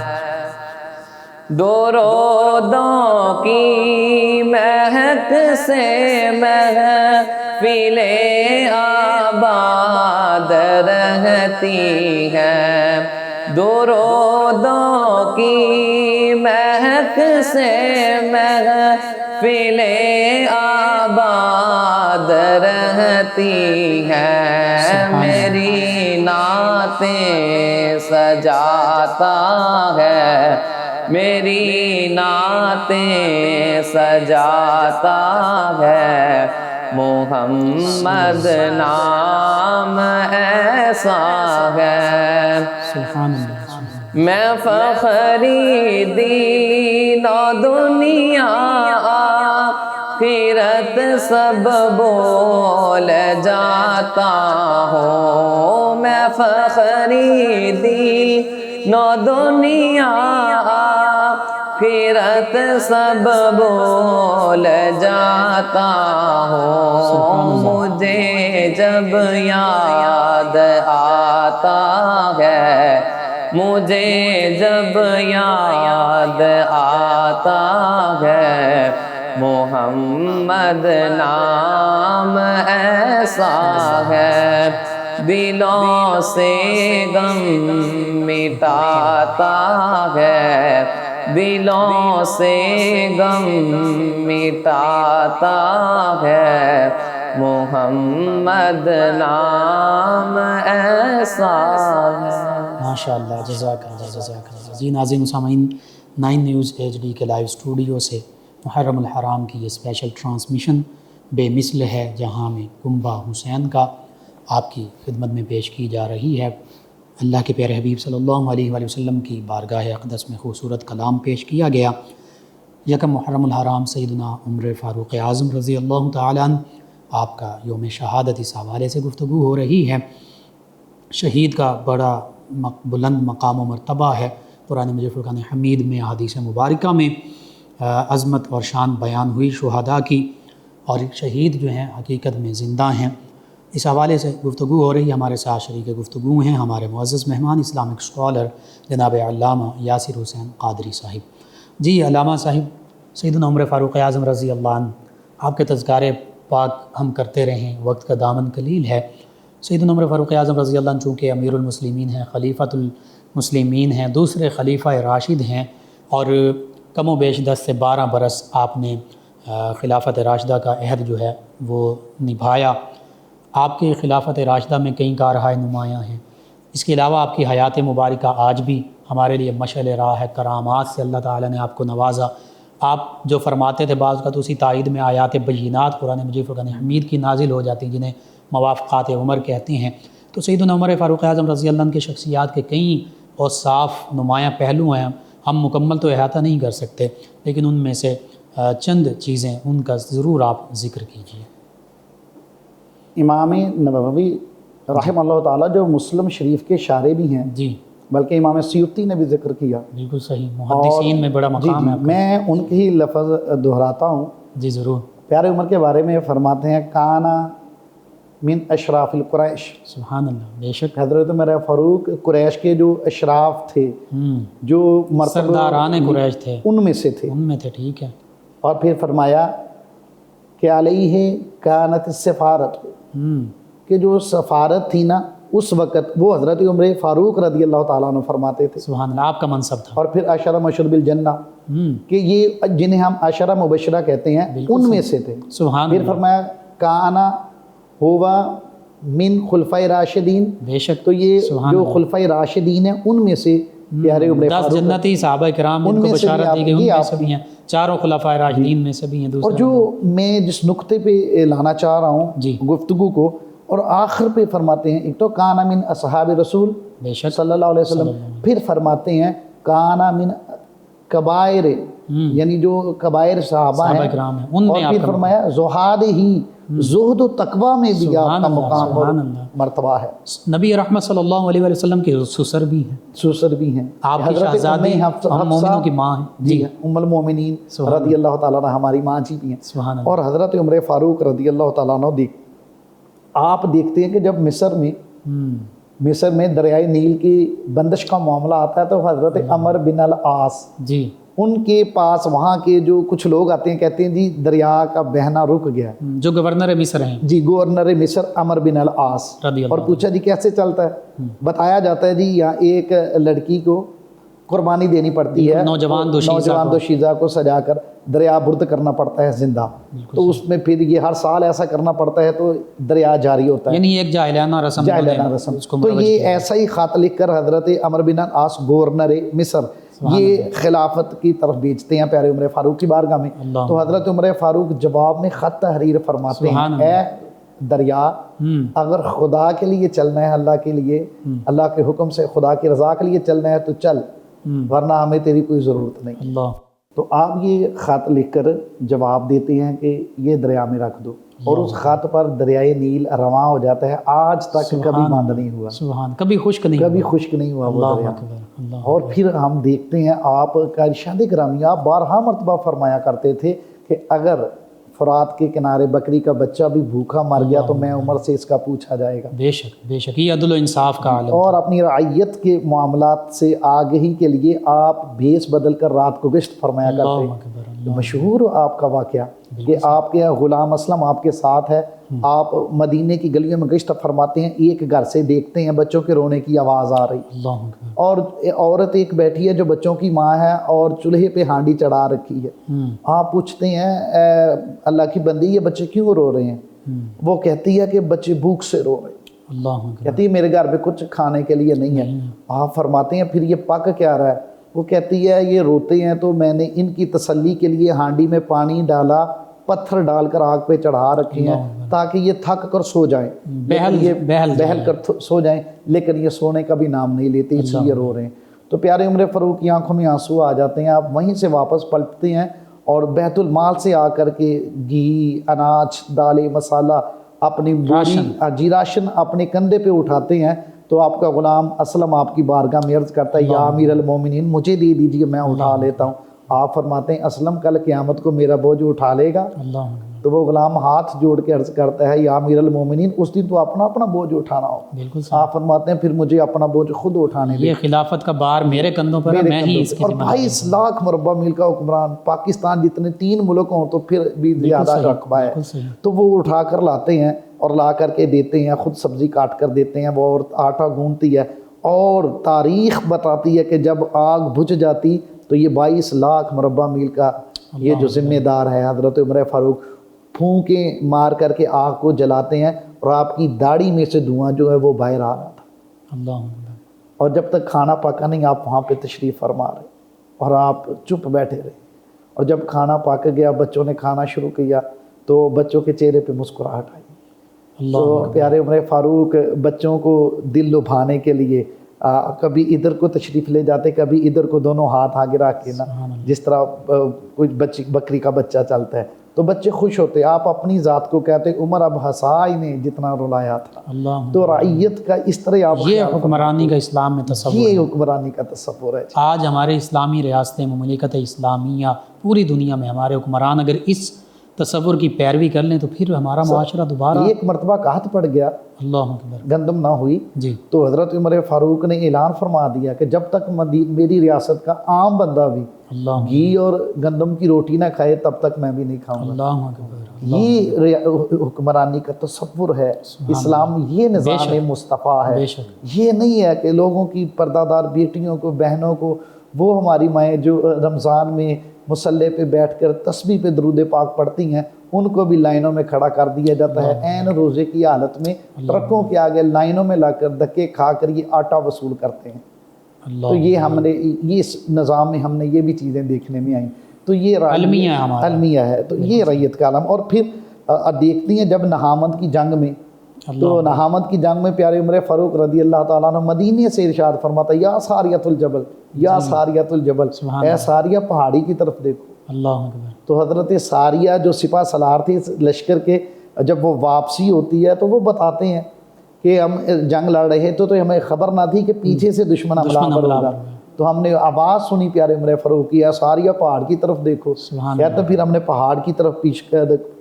درودوں کی مہک سے محفل آباد رہتی ہے، درودوں کی مہک سے محفل آباد رہتی ہے، میری نعتیں سجاتا ہے، میری نعتیں سجاتا ہے، محمد نام ایسا ہے، سبحان اللہ، میں فخری دین و دنیا آخرت سب بول جاتا ہوں، میں فخری دین و دنیا آخرت سب بول جاتا ہوں، مجھے جب یاد آتا ہے، مجھے جب یاد آتا ہے، محمد نام ایسا ہے، دلوں سے غم مٹاتا ہے، دلوں سے غم مٹاتا ہے، محمد نام ایسا ہے۔ ماشاء اللہ، جزاک اللہ، جزاک اللہ۔ جی ناظرین و سامعین، 9 نیوز HD کے لائیو اسٹوڈیو سے محرم الحرام کی یہ اسپیشل ٹرانسمیشن بے مثل ہے جہاں میں کنبہ حسین کا آپ کی خدمت میں پیش کی جا رہی ہے۔ اللہ کے پیارے حبیب صلی اللہ علیہ وآلہ وسلم کی بارگاہ اقدس میں خوبصورت کلام پیش کیا گیا۔ یکم محرم الحرام سیدنا عمر فاروق اعظم رضی اللہ تعالیٰ عنہ آپ کا یوم شہادت، اس حوالے سے گفتگو ہو رہی ہے۔ شہید کا بڑا بلند مقام و مرتبہ ہے، قرآن مجید فرقان حمید میں، حدیث مبارکہ میں عظمت اور شان بیان ہوئی شہداء کی، اور شہید جو ہیں حقیقت میں زندہ ہیں۔ اس حوالے سے گفتگو ہو رہی ہے۔ ہمارے ساتھ شریک گفتگو ہیں ہمارے معزز مہمان اسلامک اسکالر جناب علامہ یاسر حسین قادری صاحب۔ جی علامہ صاحب، سیدنا عمر فاروق اعظم رضی اللہ عنہ، آپ کے تذکارے پاک ہم کرتے رہیں، وقت کا دامن قلیل ہے۔ سیدنا عمر فاروق اعظم رضی اللہ عنہ چونکہ امیر المسلمین ہیں، خلیفۃ المسلمین ہیں، دوسرے خلیفہ راشد ہیں، اور کم و بیش 10 سے 12 برس آپ نے خلافت راشدہ کا عہد جو ہے وہ نبھایا۔ آپ کے خلافت راشدہ میں کئی کارہائے نمایاں ہیں۔ اس کے علاوہ آپ کی حیات مبارکہ آج بھی ہمارے لیے مشعل راہ ہے، کرامات سے اللہ تعالیٰ نے آپ کو نوازا۔ آپ جو فرماتے تھے بعض کا تو اسی تائید میں آیات بینات قرآن مجید فرقان حمید کی نازل ہو جاتی، جنہیں موافقات عمر کہتے ہیں۔ تو سیدنا عمر فاروق اعظم رضی اللہ عنہ کے شخصیات کے کئی اور صاف نمایاں پہلو ہیں، ہم مکمل تو احاطہ نہیں کر سکتے، لیکن ان میں سے چند چیزیں ان کا ضرور آپ ذکر کیجیے۔ امام نووی رحمہ اللہ تعالیٰ جو مسلم شریف کے شارح بھی ہیں، جی بلکہ امام سیوطی نے بھی ذکر کیا، بالکل صحیح، محدثین میں بڑا مقام ہے آپ کا۔ میں ان کے ہی لفظ دہراتا ہوں۔ جی ضرور۔ پیارے عمر کے بارے میں فرماتے ہیں، کانا من اشراف القریش، سبحان اللہ، بے شک حضرت عمر فاروق قریش کے جو اشراف تھے، جو مرتبہ سرداران قریش تھے، ان میں سے تھے۔ ان میں تھے، ٹھیک ہے۔ اور پھر فرمایا کہ علیہ کانت السفارت، کہ جو سفارت تھی نا اس وقت وہ حضرت عمر فاروق رضی اللہ تعالیٰ عنہ فرماتے تھے. سبحان اللہ، آپ کا منصب تھا. اور پھر عشرہ مبشر بالجنہ کہ یہ جنہیں ہم عشرہ مبشرہ کہتے ہیں ان میں سے تھے. سبحان پھر اللہ. فرمایا کانا ہوا من خلفۂ راشدین، بے شک. تو یہ سبحان جو اللہ. خلفۂ راشدین ہیں ان میں سے پیارے عمر 10 فاروق. جنتی صحابہ کرام ان ان کو میں سے بھی بشارت دی گئی، ان یہ میں آپ سے بھی ہیں، چاروں خلفائے راشدین میں سے بھی ہیں. اور دوسرا جو میں جس نقطے پہ لانا چاہ رہا ہوں جی. گفتگو کو، اور آخر پہ فرماتے ہیں ایک تو کانا من اصحاب رسول بے شک. صلی اللہ علیہ وسلم، پھر فرماتے ہیں کانا من کبائر، یعنی جو کبائر صحابہ صحابہ ہیں، کرام ہیں ان اور میں آپ پھر کا فرمایا زہاد ہی، زہد و تقوی میں بھی آپ سبحان کا اللہ، مقام اور سبحان اللہ. مرتبہ ہے. نبی رحمت صلی اللہ علیہ وسلم کے سسر بھی ہیں، سسر بھی ہیں. آپ کی حضرت شہزادی ام ہم مومنوں کی ماں ہیں. جی ام المومنین رضی اللہ تعالیٰ عنہ ہماری ماں جی بھی ہیں. سبحان اللہ. اور حضرت عمر فاروق رضی اللہ تعالیٰ عنہ آپ دیکھتے ہیں کہ جب مصر میں دریائے نیل کی بندش کا معاملہ آتا ہے تو حضرت عمر بن العاص جی ان کے پاس وہاں کے جو کچھ لوگ آتے ہیں، کہتے ہیں جی دریا کا بہنا رک گیا. جو گورنر مصر ہیں جی گورنر مصر عمر بن العاص. رضی اللہ. اور پوچھا جی کیسے چلتا ہے؟ بتایا جاتا ہے جی یہاں ایک لڑکی کو قربانی دینی پڑتی ہے، نوجوان دوشیزہ کو سجا کر دریا برد کرنا پڑتا ہے زندہ. تو اس میں پھر یہ ہر سال ایسا کرنا پڑتا ہے تو دریا جاری ہوتا ہے، یعنی ایک جاہلانہ رسم. جاہلانہ رسم. اس کو تو مروج یہ کیا. ایسا ہی خط لکھ کر حضرت عمر بن العاص گورنر مصر یہ خلافت کی طرف بیچتے ہیں پیارے عمر فاروق کی بارگاہ میں. اللہ. تو حضرت عمر فاروق جواب میں خط تحریر فرماتے سبحان ہیں، اے دریا اگر خدا کے لیے چلنا ہے، اللہ کے لیے، اللہ کے حکم سے خدا کی رضا کے لیے چلنا ہے تو چل، ورنہ ہمیں تیری کوئی ضرورت نہیں. اللہ. تو آپ یہ خط لکھ کر جواب دیتے ہیں کہ یہ دریا میں رکھ دو، اور اس خط پر دریائے نیل رواں ہو جاتا ہے. آج تک کبھی بند نہیں ہوا، سبحان، کبھی خشک نہیں، کبھی خشک نہیں ہوا وہ دریا. اللہ. اور پھر ہم دیکھتے ہیں آپ کا ارشاد گرامی، آپ بارہا مرتبہ فرمایا کرتے تھے کہ اگر فرات کے کنارے بکری کا بچہ بھی بھوکا مر گیا تو میں عمر سے اس کا پوچھا جائے گا. بے شک بے شک، یہ عدل و انصاف کا عالم. اور اپنی رعیت کے معاملات سے آگہی کے لیے آپ بھیس بدل کر رات کو گشت فرمایا کرتے ہیں. مشہور آپ کا واقعہ کہ آپ کے غلام اسلم آپ کے ساتھ ہے، آپ مدینے کی گلیوں میں گشت فرماتے ہیں، ایک گھر سے دیکھتے ہیں بچوں کے رونے کی آواز آ رہی، اللہ اکبر. اور عورت ایک بیٹھی ہے جو بچوں کی ماں ہے اور چولہے پہ ہانڈی چڑھا رکھی ہے. آپ پوچھتے ہیں اے اللہ کی بندی یہ بچے کیوں رو رہے ہیں؟ وہ کہتی ہے کہ بچے بھوک سے رو رہے ہیں. اللہ اکبر. کہتی ہے میرے گھر پہ کچھ کھانے کے لیے نہیں ہے. آپ فرماتے ہیں پھر یہ پک کیا رہا ہے؟ وہ کہتی ہے یہ روتے ہیں تو میں نے ان کی تسلی کے لیے ہانڈی میں پانی ڈالا، پتھر ڈال کر آگ پہ چڑھا رکھے ہیں تاکہ یہ تھک کر سو جائیں، بہل کر سو جائیں، لیکن یہ سونے کا بھی نام نہیں لیتے، اس لیے رو رہے ہیں. تو پیارے عمر فاروق کی آنکھوں میں آنسو آ جاتے ہیں. آپ وہیں سے واپس پلٹتے ہیں اور بیت المال سے آ کر کے گھی، اناج، دالیں، مسالہ، اپنی راشن اپنے کندھے پہ اٹھاتے ہیں. تو آپ کا غلام اسلم آپ کی بارگاہ میں عرض کرتا ہے یا امیر المومنین مجھے دے دیجئے میں اٹھا لیتا ہوں. آپ فرماتے ہیں اسلم کل قیامت کو میرا بوجھ اٹھا لے گا؟ تو وہ غلام ہاتھ جوڑ کے عرض کرتا ہے یا امیر المومنین اس دن تو اپنا اپنا بوجھ اٹھانا ہو. آپ فرماتے ہیں پھر مجھے اپنا بوجھ خود اٹھانے دیں، یہ خلافت کا بار میرے کندھوں پر ہے، میں ہی اس کی اور 22 لاکھ مربع میل کا حکمران، پاکستان جتنے 3 ملک ہوں تو پھر بھی زیادہ رقبہ ہے. تو وہ اٹھا کر لاتے ہیں اور لا کر کے دیتے ہیں، خود سبزی کاٹ کر دیتے ہیں، وہ آٹا گونتی ہے. اور تاریخ بتاتی ہے کہ جب آگ بجھ جاتی تو یہ 22 لاکھ مربع میل کا یہ جو ذمہ دار ہے حضرت عمر فاروق پھونکیں مار کر کے آگ کو جلاتے ہیں، اور آپ کی داڑھی میں سے دھواں جو ہے وہ باہر آ رہا تھا. اور جب تک کھانا پکا نہیں آپ وہاں پہ تشریف فرما رہے اور آپ چپ بیٹھے رہے. اور جب کھانا پک گیا بچوں نے کھانا شروع کیا تو بچوں کے چہرے پہ مسکراہٹ آئی. تو پیارے عمر فاروق بچوں کو دل لبھانے کے لیے کبھی ادھر کو تشریف لے جاتے، کبھی ادھر کو، دونوں ہاتھ آگے رکھ کے نا، جس طرح کوئی بکری کا بچہ چلتا ہے تو بچے خوش ہوتے. آپ اپنی ذات کو کہتے عمر اب ہنسا ہی نے جتنا رلایا تھا. تو رعیت کا اس طرح آپ یہ حکمرانی کا اسلام میں تصور، یہ حکمرانی کا تصور ہے. آج ہمارے اسلامی ریاستیں، مملکت اسلامیہ پوری دنیا میں ہمارے حکمران اگر اس تصور کی پیروی کر لیں تو پھر ہمارا معاشرہ دوبارہ ایک مرتبہ قحط پڑ گیا، اللہ اکبر گندم نہ ہوئی، جی تو حضرت عمر فاروق نے اعلان فرما دیا کہ جب تک میری ریاست کا عام بندہ بھی اللہ گھی اور گندم کی روٹی نہ کھائے تب تک میں بھی نہیں کھاؤں گا۔ اللہ اکبر یہ حکمرانی کا تصور ہے اسلام، یہ نظام مصطفیٰ ہے۔ بے شک یہ نہیں ہے کہ لوگوں کی پردہ دار بیٹیوں کو، بہنوں کو، وہ ہماری مائیں جو رمضان میں مصلے پہ بیٹھ کر تسبیح پہ درود پاک پڑھتی ہیں، ان کو بھی لائنوں میں کھڑا کر دیا جاتا ہے عین روزے کی حالت میں، ٹرکوں کے آگے لائنوں میں لا کر دھکے کھا کر یہ آٹا وصول کرتے ہیں۔ اللہ تو یہ ہم نے یہ اس نظام میں ہم نے یہ بھی چیزیں دیکھنے میں آئیں، تو یہ المیہ ہے ہمارا، المیہ ہے، تو یہ ریت کا عالم۔ اور پھر دیکھتی ہیں جب نہامت کی جنگ میں، تو نہامت کی جنگ میں پیارے عمر فاروق رضی اللہ تعالیٰ عنہ مدینے سے ارشاد فرماتا ہے، یا ساریۃ الجبل، یا ساریۃ الجبل، اے ساریہ پہاڑی کی طرف دیکھو۔ اللہ اکبر۔ تو حضرت ساریہ جو سپہ سالار تھی اس لشکر کے، جب وہ واپسی ہوتی ہے تو وہ بتاتے ہیں کہ ہم جنگ لڑ رہے تھے تو ہمیں خبر نہ تھی کہ پیچھے سے دشمن حملہ ہوگا، تو ہم نے آواز سنی پیارے عمر فاروق کی، ساریہ پہاڑ کی طرف دیکھو، کہتے پھر ہم نے پہاڑ کی طرف پیش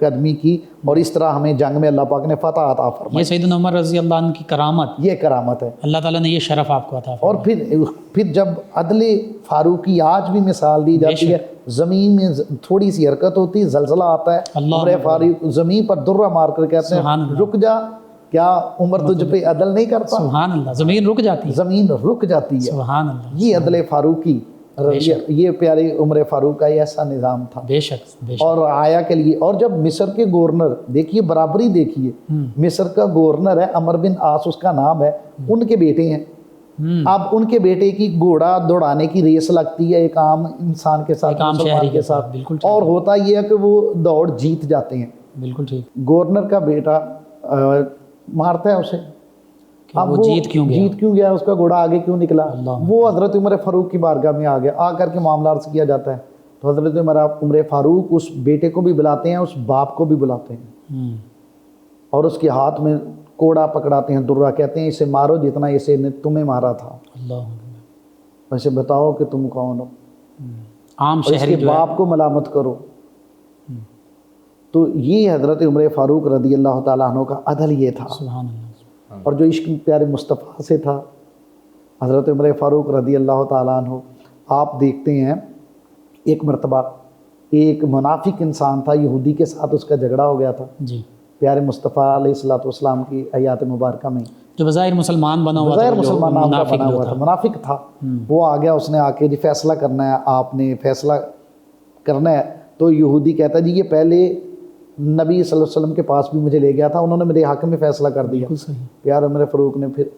قدمی کی، اور اس طرح ہمیں جنگ میں اللہ پاک نے فتح عطا فرمائی۔ یہ سیدنا عمر رضی اللہ عنہ کی کرامت، یہ کرامت ہے، اللہ تعالیٰ نے یہ شرف آپ کو عطا فرمایا۔ اور پھر جب عدل فاروقی آج بھی مثال دی جاتی ہے، زمین میں تھوڑی سی حرکت ہوتی، زلزلہ آتا ہے، عمر فاروق زمین پر درہ مار کر کہتے ہیں رک جا، کیا عمر تجھ پہ عدل نہیں کرتا؟ سبحان اللہ، زمین رک جاتی ہے، زمین رک جاتی ہے۔ سبحان اللہ، یہ عدل فاروقی، یہ پیارے عمر فاروق کا ایسا نظام تھا، بے شک بے شک۔ اور آیا کے لیے۔ اور جب مصر کے گورنر، دیکھیے برابری دیکھیے، مصر کا گورنر ہے عمر بن عاص اس کا نام ہے، ان کے بیٹے ہیں، اب ان کے بیٹے کی گھوڑا دوڑانے کی ریس لگتی ہے ایک عام انسان کے ساتھ، عام شہری کے ساتھ، بالکل ٹھیک، اور ہوتا یہ ہے کہ وہ دوڑ جیت جاتے ہیں، بالکل ٹھیک، گورنر کا بیٹا مارتا ہے اسے، اب وہ جیت کیوں گیا، اس کا گھوڑا آگے کیوں نکلا؟ وہ حضرت عمر فاروق کی بارگاہ میں آ گیا، آ کر کے معاملہ عرض کیا جاتا ہے، تو حضرت عمر فاروق اس بیٹے کو بھی بلاتے ہیں، اس باپ کو بھی بلاتے ہیں، اور اس کے ہاتھ میں کوڑا پکڑاتے ہیں، درہ، کہتے ہیں اسے مارو جتنا اسے نے تمہیں مارا تھا، اللہ ویسے بتاؤ کہ تم کون ہو، عام اور اس شہری کے جو ہے، باپ کو ملامت کرو۔ تو یہ حضرت عمر فاروق رضی اللہ تعالیٰ عنہ کا عدل یہ تھا، سبحان اللہ، اور جو عشق پیارے مصطفیٰ سے تھا حضرت عمر فاروق رضی اللہ تعالیٰ عنہ۔ آپ دیکھتے ہیں ایک مرتبہ ایک منافق انسان تھا، یہودی کے ساتھ اس کا جھگڑا ہو گیا تھا جی، پیارے مصطفیٰ علیہ الصلوۃ والسلام کی حیات مبارکہ میں، جو بظاہر مسلمان بنا ہوا بظاہر تھا، مسلمان نام کا منافق بنا جو ہوا تھا، منافق تھا، وہ آ گیا، اس نے آ کے جی فیصلہ کرنا ہے، آپ نے فیصلہ کرنا ہے، تو یہودی کہتا ہے جی یہ پہلے نبی صلی اللہ علیہ وسلم کے پاس بھی مجھے لے گیا تھا، انہوں نے میرے حق میں فیصلہ کر دیا۔ پیارے عمر فاروق نے پھر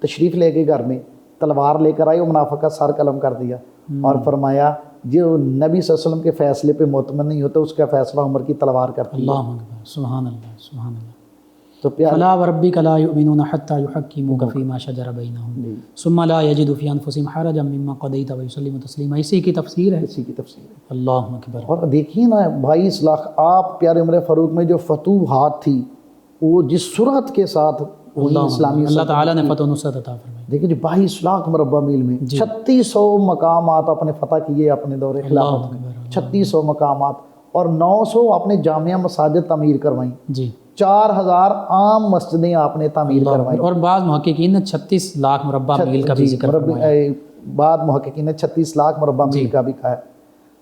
تشریف لے گئے گھر میں، تلوار لے کر آئے، وہ منافق کا سر قلم کر دیا، اور فرمایا جو نبی صلی اللہ علیہ وسلم کے فیصلے پہ مطمئن نہیں ہوتا، اس کا فیصلہ عمر کی تلوار کرتی ہے۔ اللہ اکبر، سبحان اللہ، سبحان اللہ۔ تو پیارے فلا وربک لا یؤمنون حتی یحکموک فیما شجر بینہم ثم لا یجدوا فی انفسہم حرجا مما قضیت ویسلموا تسلیما، اسی کی تفسیر ہے، اسی کی تفسیر ہے۔ اللہ اکبر۔ اور دیکھیے نا 22 لاکھ، آپ پیارے عمر فاروق میں جو فتوحات تھی وہ جس سرعت کے ساتھ ہوئی اسلامی، اللہ تعالیٰ نے فتح و نصرت عطا فرمائی۔ دیکھیں جی 22 لاکھ مربع میل میں 3600 مقامات اپنے فتح کیے اپنے دور خلافت میں، 3600 مقامات، اور 900 اپنے جامعہ مساجد تعمیر کروائیں، جی، 4000 عام مسجدیں آپ نے تعمیر کروائیں، اور بعض محققین نے 36 لاکھ مربع میل کا بھی ذکر فرمایا، بعد محققین نے 36 لاکھ مربع میل کا بھی کہا ہے۔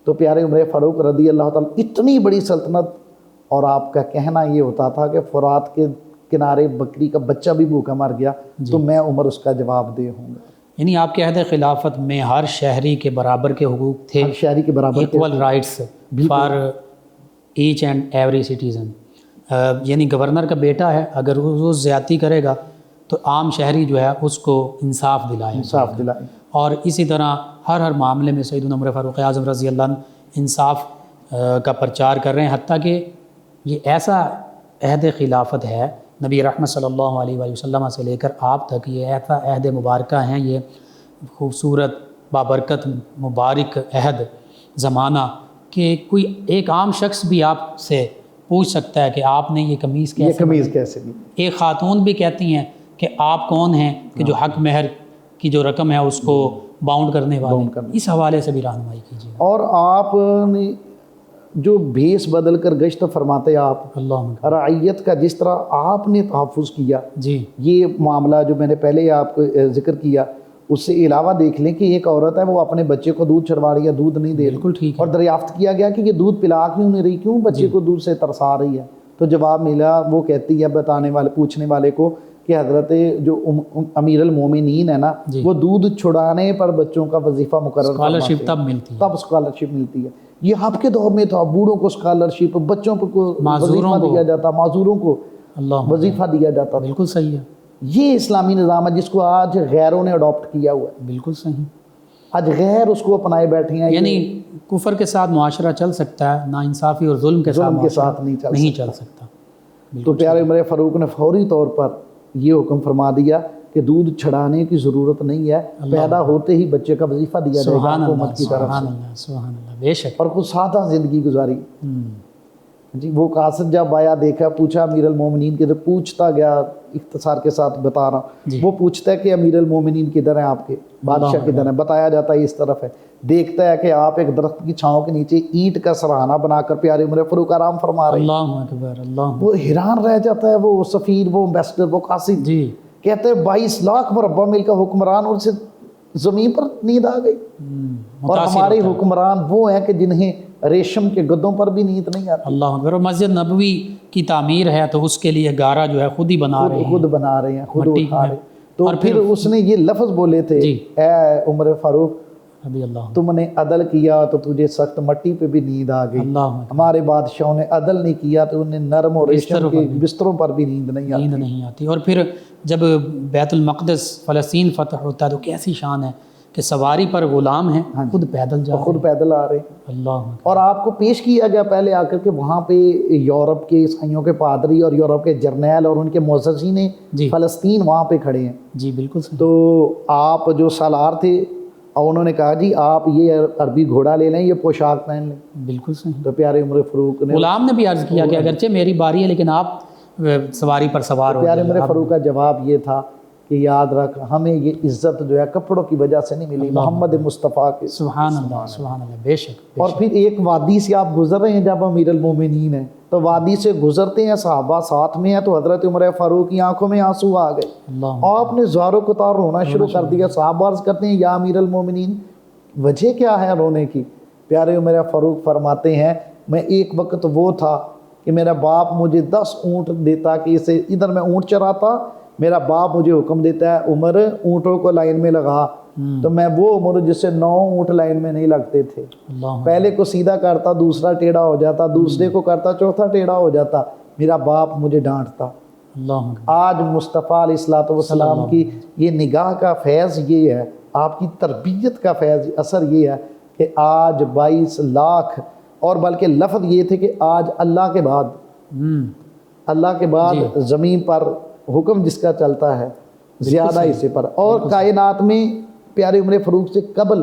تو پیارے عمر فاروق رضی اللہ تعالیٰ، اتنی بڑی سلطنت، اور آپ کا کہنا یہ ہوتا تھا کہ فرات کے کنارے بکری کا بچہ بھی بھوکا مر گیا تو میں عمر اس کا جواب دہ ہوں گا، یعنی آپ کے عہد خلافت میں ہر شہری کے برابر کے حقوق تھے، ہر شہری کے برابر equal rights for each and every citizen, یعنی گورنر کا بیٹا ہے، اگر وہ زیادتی کرے گا تو عام شہری جو ہے اس کو انصاف دلائے، انصاف دلائیں، اور اسی طرح ہر معاملے میں سیدنا عمر فاروق اعظم رضی اللہ عنہ انصاف کا پرچار کر رہے ہیں، حتیٰ کہ یہ ایسا عہد خلافت ہے نبی رحمت صلی اللہ علیہ وآلہ وسلم سے لے کر آپ تک، یہ ایسا عہد مبارکہ ہیں، یہ خوبصورت بابرکت مبارک عہد زمانہ کہ کوئی ایک عام شخص بھی آپ سے پوچھ سکتا ہے کہ آپ نے یہ قمیض کیسے بھی، ایک خاتون بھی کہتی ہیں کہ آپ کون ہیں کہ جو حق مہر کی جو رقم ہے اس کو باؤنڈ کرنے والے، اس حوالے سے بھی رہنمائی کیجیے۔ اور آپ نے جو بھیس بدل کر گشت فرماتے آپ، اللہ رعیت کا جس طرح آپ نے تحفظ کیا، جی یہ معاملہ جو میں نے پہلے آپ کو ذکر کیا، اس سے علاوہ دیکھ لیں کہ ایک عورت ہے وہ اپنے بچے کو دودھ چڑھوا رہی ہے، دودھ نہیں دے رہی، بالکل ٹھیک ہے، اور دریافت کیا گیا کہ یہ دودھ پلا کیوں نہیں رہی، کیوں بچے کو دودھ سے ترسا رہی ہے، تو جواب ملا، وہ کہتی ہے بتانے والے پوچھنے والے کو کہ حضرت جو امیر المومنین ہے نا، جی، وہ دودھ چھڑانے پر بچوں کا وظیفہ مقرر اسکالرشپ فرماتے ہیں، تب ملتی ہے، تب اسکالرشپ ملتی ہے۔ یہ آپ کے دور میں تھا، بوڑھوں کو اسکالرشپ، بچوں کو معذوروں وظیفہ کو، دیا جاتا، معذوروں کو اللہ وظیفہ دیا جاتا تھا۔ بالکل صحیح ہے، یہ اسلامی نظام ہے جس کو آج غیروں نے اڈاپٹ کیا ہوا ہے، بالکل صحیح، آج غیر اس کو اپنائے بیٹھے ہیں، یعنی کفر کے ساتھ معاشرہ چل سکتا ہے، ناانصافی اور ظلم کے ظلم کے معاشرہ ساتھ نہیں چل سکتا۔ تو پیارے عمر فاروق نے فوری طور پر یہ حکم فرما دیا کہ دودھ چھڑانے کی ضرورت نہیں ہے، پیدا ہوتے ہی بچے کا وظیفہ دیا جائے گا سبحان اللہ، حکومت کی طرف سبحان سے، اللہ، سبحان اللہ، بے شک، اور کچھ سادہ زندگی گزاری۔ جی وہ قاصد جب آیا، دیکھا، پوچھا امیر المومنین کدھر، پوچھتا گیا، اختصار کے ساتھ بتا رہا جی، ہوں، وہ پوچھتا ہے کہ امیر المومنین کدھر ہیں آپ کے، بادشاہ کدھر ہیں، بتایا جاتا ہے اس طرف ہے، دیکھتا ہے کہ آپ ایک درخت کی چھاؤں کے نیچے اینٹ کا سرہانہ بنا کر پیارے عمر فاروق آرام فرما رہے ہیں۔ اللہ اکبر، اللہ، وہ حیران رہ جاتا ہے، وہ سفیر، وہ امبیسڈر، وہ قاصد، جی، کہتے ہیں 22 لاکھ مربع میل کا حکمران، اور سے زمین پر نیند آ گئی، اور متاثر ہمارے ہوتا ہے، حکمران وہ ہیں کہ جنہیں ریشم کے گدوں پر بھی نیند نہیں آتی، اللہ اکبر، اور مسجد نبوی کی تعمیر ہے تو اس کے لیے گارا جو ہے خود ہی بنا رہے ہیں، خود بنا رہے ہیں، خود مٹی اٹھا میں، رہے ہیں۔ تو اور پھر اس نے یہ لفظ بولے تھے، جی، اے عمر فاروق، رضی اللہ عنہ، تم نے عدل کیا تو تجھے سخت مٹی پہ بھی نیند آ گئی، اللہ اکبر، ہمارے بادشاہوں نے عدل نہیں کیا تو انہیں نرم اور ریشم کے بستروں پر بھی نیند نہیں آتی۔ نیند نہیں آتی۔ اور پھر جب بیت المقدس فلسطین فتح ہوتا ہے تو کیسی شان ہے کہ سواری پر غلام ہیں، خود پیدل جا رہے خود پیدل آ رہے ہیں، ہیں، اللہ اکبر، اور آپ کو پیش کیا گیا پہلے آ کر کے وہاں پہ یورپ کے عیسائیوں کے پادری اور یورپ کے جرنیل اور ان کے معززین جی، فلسطین وہاں پہ کھڑے ہیں، جی بالکل صحیح، تو آپ جو سالار تھے اور انہوں نے کہا جی آپ یہ عربی گھوڑا لے لیں، یہ پوشاک پہن لیں، بالکل صحیح، تو پیارے عمر فاروق نے، غلام نے بھی عرض کیا کہ اگرچہ میری باری ہے لیکن آپ سواری پر سوار ہو پیارے جائیے، عمر فاروق کا جواب یہ تھا کہ یاد رکھ، ہمیں یہ عزت جو ہے کپڑوں کی وجہ سے نہیں ملی، محمد مصطفیٰ کے، سبحان اللہ، سبحان اللہ، بے شک، اور پھر ایک وادی سے آپ گزر رہے ہیں جب امیر المومنین ہیں، تو وادی سے گزرتے ہیں، صحابہ ساتھ میں ہیں، تو حضرت عمر فاروق کی آنکھوں میں آنسو آ گئے، اللہ، آپ نے زار و قطار رونا شروع کر دیا۔ صحابہ عرض کرتے ہیں یا امیر المومنین وجہ کیا ہے رونے کی؟ پیارے عمر فاروق فرماتے ہیں میں ایک وقت وہ تھا کہ میرا باپ مجھے 10 اونٹ دیتا کہ اسے ادھر میں اونٹ چراتا، میرا باپ مجھے حکم دیتا ہے عمر اونٹوں کو لائن میں لگا، تو میں وہ عمر جس سے 9 اونٹ لائن میں نہیں لگتے تھے، اللہ، پہلے کو سیدھا کرتا دوسرا ٹیڑھا ہو جاتا، دوسرے کو کرتا چوتھا ٹیڑھا ہو جاتا، میرا باپ مجھے ڈانٹتا۔ اللہ اکبر، آج مصطفیٰ علیہ الصلوۃ والسلام کی یہ نگاہ کا فیض یہ ہے، آپ کی تربیت کا فیض اثر یہ ہے کہ آج 22 لاکھ، اور بلکہ لفظ یہ تھے کہ آج اللہ کے بعد زمین پر حکم جس کا چلتا ہے زیادہ حصے پر، اور کائنات میں پیارے عمر فاروق سے قبل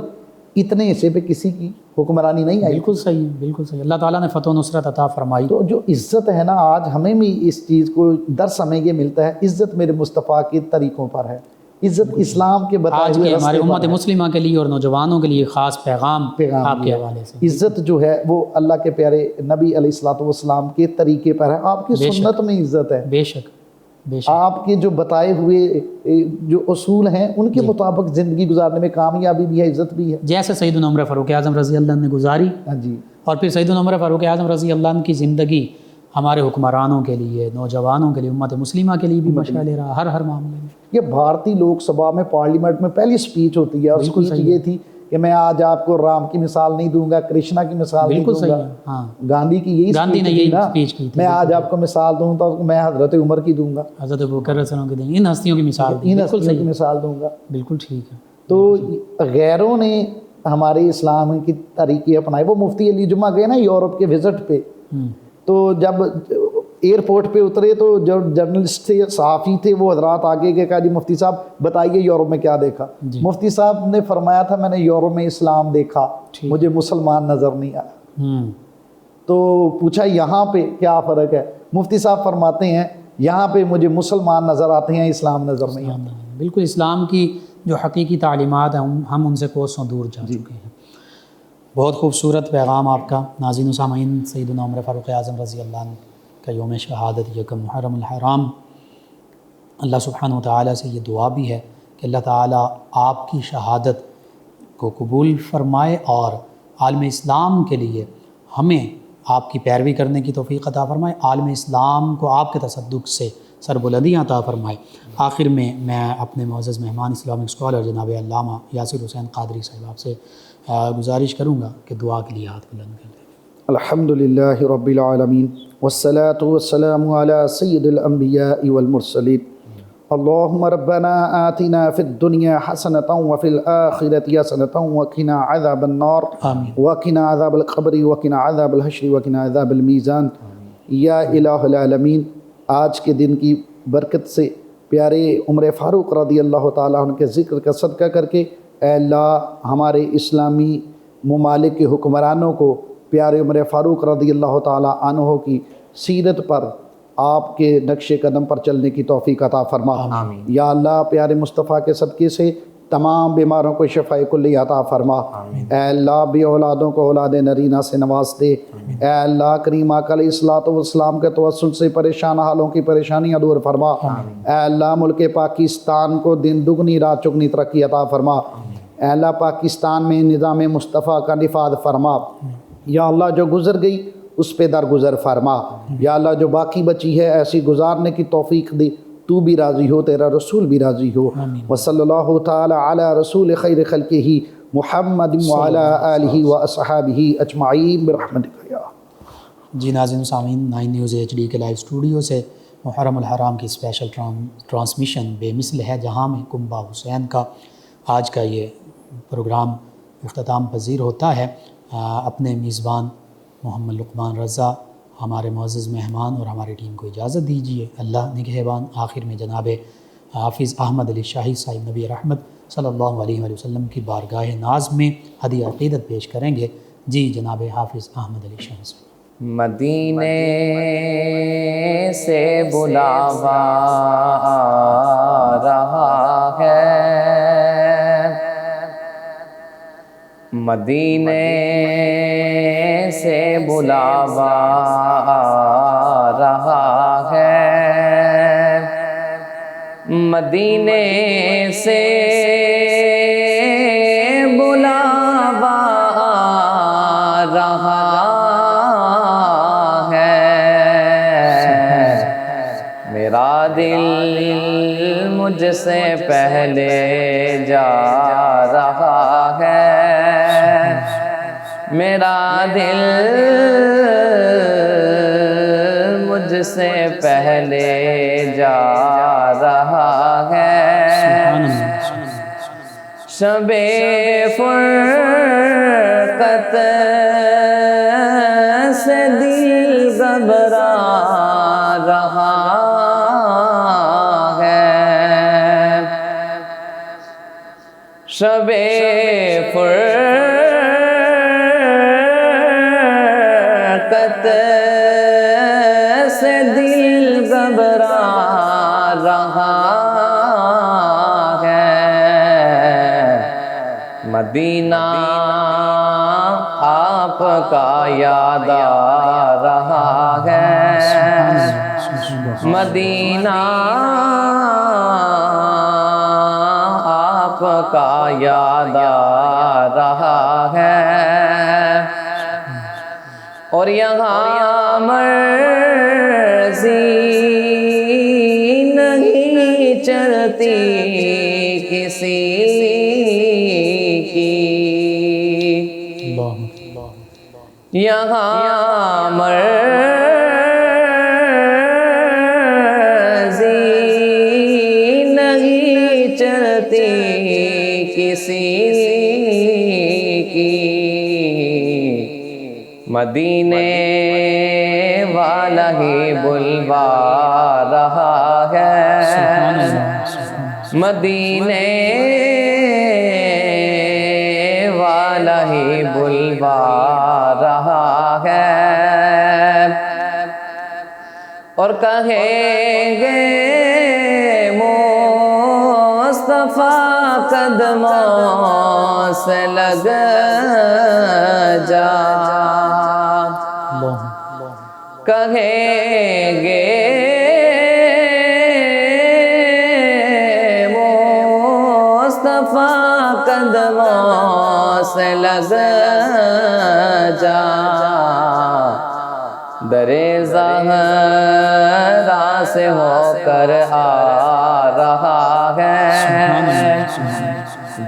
اتنے حصے پہ کسی کی حکمرانی نہیں آئی۔ بالکل صحیح ہے، بالکل صحیح، اللہ تعالیٰ نے فتح و نصرت عطا فرمائی، تو جو عزت ہے نا، آج ہمیں بھی اس چیز کو درس ہمیں یہ ملتا ہے، عزت میرے مصطفیٰ کے طریقوں پر ہے، عزت اسلام کے بتائے آج ہوئے کے ہمارے راستے پر امت ہے۔ مسلمہ کے لیے اور نوجوانوں کے لیے خاص پیغام آپ کے حوالے سے، عزت جو ہے وہ اللہ کے پیارے نبی علیہ الصلوۃ والسلام کے طریقے پر ہے، آپ کی سنت میں عزت ہے، بے شک، بے شک، آپ کے جو بتائے ہوئے جو اصول ہیں ان کے مطابق زندگی گزارنے میں کامیابی بھی ہے، عزت بھی ہے۔ جیسے سیدنا عمر فاروق اعظم رضی اللہ عنہ نے گزاری، ہاں جی، اور پھر سیدنا عمر فاروق اعظم رضی اللہ عنہ کی زندگی ہمارے حکمرانوں کے لیے، نوجوانوں کے لیے، امت مسلمہ کے لیے بھی مشعل رہا ہر معاملے میں۔ یہ بھارتی لوک سبھا میں پارلیمنٹ میں پہلی سپیچ ہوتی ہے، اور بالکل سپیچ صحیح یہ تھی کہ میں آج آپ کو رام کی مثال نہیں دوں گا، کرشنا کی مثال نہیں بالکل دوں صحیح گا، ہے، ہاں، گاندھی کی یہی گاندھی نے سپیچ یہی تھی نا، سپیچ کی تھی، میں آج آپ کو مثال دوں تو میں حضرت عمر کی دوں گا، حضرت ابوبکر رضی اللہ عنہ کے دیں، ان ہستیوں کی مثال دی، ان بالکل ہستیوں کی صحیح، مثال دوں گا۔ بالکل ٹھیک ہے، تو غیروں نے ہمارے اسلام کی طریقے اپنائے۔ وہ مفتی علی جمعہ گئے نا یورپ کے وزٹ پہ، تو جب ایئرپورٹ پہ اترے تو جو جرنلسٹ تھے، صحافی تھے، وہ حضرات آگے گئے، کہا جی مفتی صاحب بتائیے یورپ میں کیا دیکھا؟ مفتی صاحب نے فرمایا تھا میں نے یورپ میں اسلام دیکھا، مجھے مسلمان نظر نہیں آیا۔ تو پوچھا یہاں پہ کیا فرق ہے؟ مفتی صاحب فرماتے ہیں یہاں پہ مجھے مسلمان نظر آتے ہیں، اسلام نظر نہیں آتا۔ بالکل اسلام کی جو حقیقی تعلیمات ہیں ہم ان سے کوسوں دور جا چکے ہیں۔ بہت خوبصورت پیغام آپ کا ناظرین و سامعین. سیدنا عمر فاروق اعظم رضی اللہ عنہ کا یوم شہادت یکم محرم الحرام. اللہ سبحانہ و تعالیٰ سے یہ دعا بھی ہے کہ اللہ تعالیٰ آپ کی شہادت کو قبول فرمائے اور عالم اسلام کے لیے ہمیں آپ کی پیروی کرنے کی توفیق عطا فرمائے. عالم اسلام کو آپ کے تصدق سے سربلندیاں عطا فرمائے. آخر میں اپنے معزز مہمان اسلامک اسکالر جناب علامہ یاسر حسین قادری صاحب آپ سے گزارش کروں گا کہ دعا کے لیے ہاتھ بلند کر دیں. الحمدللہ رب العالمین والصلاة والسلام علی سید الانبیاء والمرسلین. اللہم ربنا آتنا فی الدنیا حسنة وفی الآخرة حسنة وقنا عذاب النار وقنا عذاب القبر وقنا عذاب الحشر وقنا عذاب المیزان. یا الہ العالمین، آج کے دن کی برکت سے پیارے عمر فاروق رضی اللہ تعالیٰ عنہ کے ذکر کا صدقہ کر کے اے اللہ ہمارے اسلامی ممالک کے حکمرانوں کو پیارے عمر فاروق رضی اللہ تعالیٰ عنہ کی سیرت پر آپ کے نقش قدم پر چلنے کی توفیق عطا فرما. یا اللہ پیارے مصطفیٰ کے صدقے سے تمام بیماروں کو شفاء کلی عطا فرما. اے اللہ بے اولادوں کو اولاد نرینہ سے نواز دے. اے اللہ کریم آقا علیہ الصلوۃ والسلام کے توسل سے پریشان حالوں کی پریشانیاں دور فرما. اے اللہ ملک پاکستان کو دن دگنی رات چگنی ترقی عطا فرما. اے اللہ پاکستان میں نظام مصطفیٰ کا نفاذ فرما. یا اللہ جو گزر گئی اس پہ درگزر فرما. یا اللہ جو باقی بچی ہے ایسی گزارنے کی توفیق دے. تو بھی راضی ہو، تیرا رسول بھی راضی ہو. وصلی اللہ تعالی علی رسول خیر خلقہ محمد وعلی آلہ واصحابہ اجمعین برحمتک یا. جی ناظرین و سامعین، 9 نیوز HD کے لائیو اسٹوڈیو سے محرم الحرام کی اسپیشل ٹرانسمیشن بے مثل ہے جہاں میں کنبہ حسین کا آج کا یہ پروگرام اختتام پذیر ہوتا ہے. اپنے میزبان محمد لقمان رضا، ہمارے معزز مہمان اور ہماری ٹیم کو اجازت دیجیے. اللہ نگہبان. آخر میں جناب حافظ احمد علی شاہی صاحب نبی رحمت صلی اللہ علیہ وآلہ وسلم کی بارگاہ ناز میں ہدیہ عقیدت پیش کریں گے. جی جناب حافظ احمد علی شاہی صاحب. مدینے سے بلاوا آ رہا ہے، مدینے سے بلاوا آ رہا ہے، مدینے سے بلاوا آ رہا ہے. میرا دل مجھ سے پہلے جا رہا ہے، میرا دل مجھ سے پہلے جا رہا ہے. شب فرقت سے دل گھبرا رہا ہے، شب فرقت سے دل گھبرا رہا ہے. مدینہ آپ کا یاد آ رہا ہے، مدینہ آپ کا یاد آ رہا ہے. اور یہاں مرضی نہیں چلتی کسی کی، یہاں مرضی نہیں چلتی کسی کی. مدینے والا ہی بلوا رہا ہے، مدینے والا ہی بلوا رہا ہے. اور کہیں گے مصطفیٰ قدموں سے لگ جا کہیں گے مصطفیٰ قدموں سے لگ جا در زہرا سے ہو کر آ رہا ہے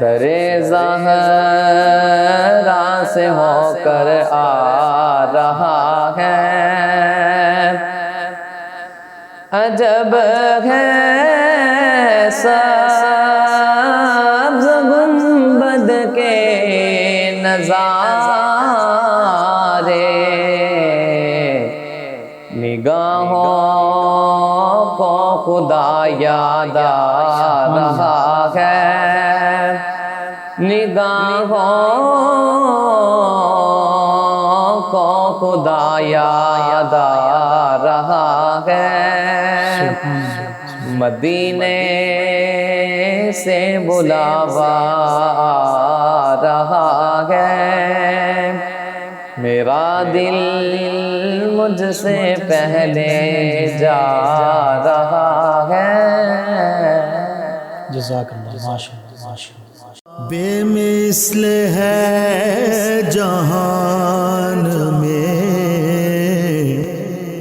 در زہرا سے ہو کر آ رہا ہے عجب ہے سبز گنبد کے نظارے نگاہوں کو خدا یاد آ رہا ہے نگاہوں کو خدا یاد آ رہا ہے مدینے سے بلاوا آ رہا ہے میرا دل مجھ سے پہلے جا رہا ہے جزاک اللہ ماشاء اللہ ماشاء اللہ بے مثل ہے جہان میں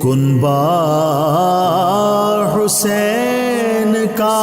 کنبہ حسین کا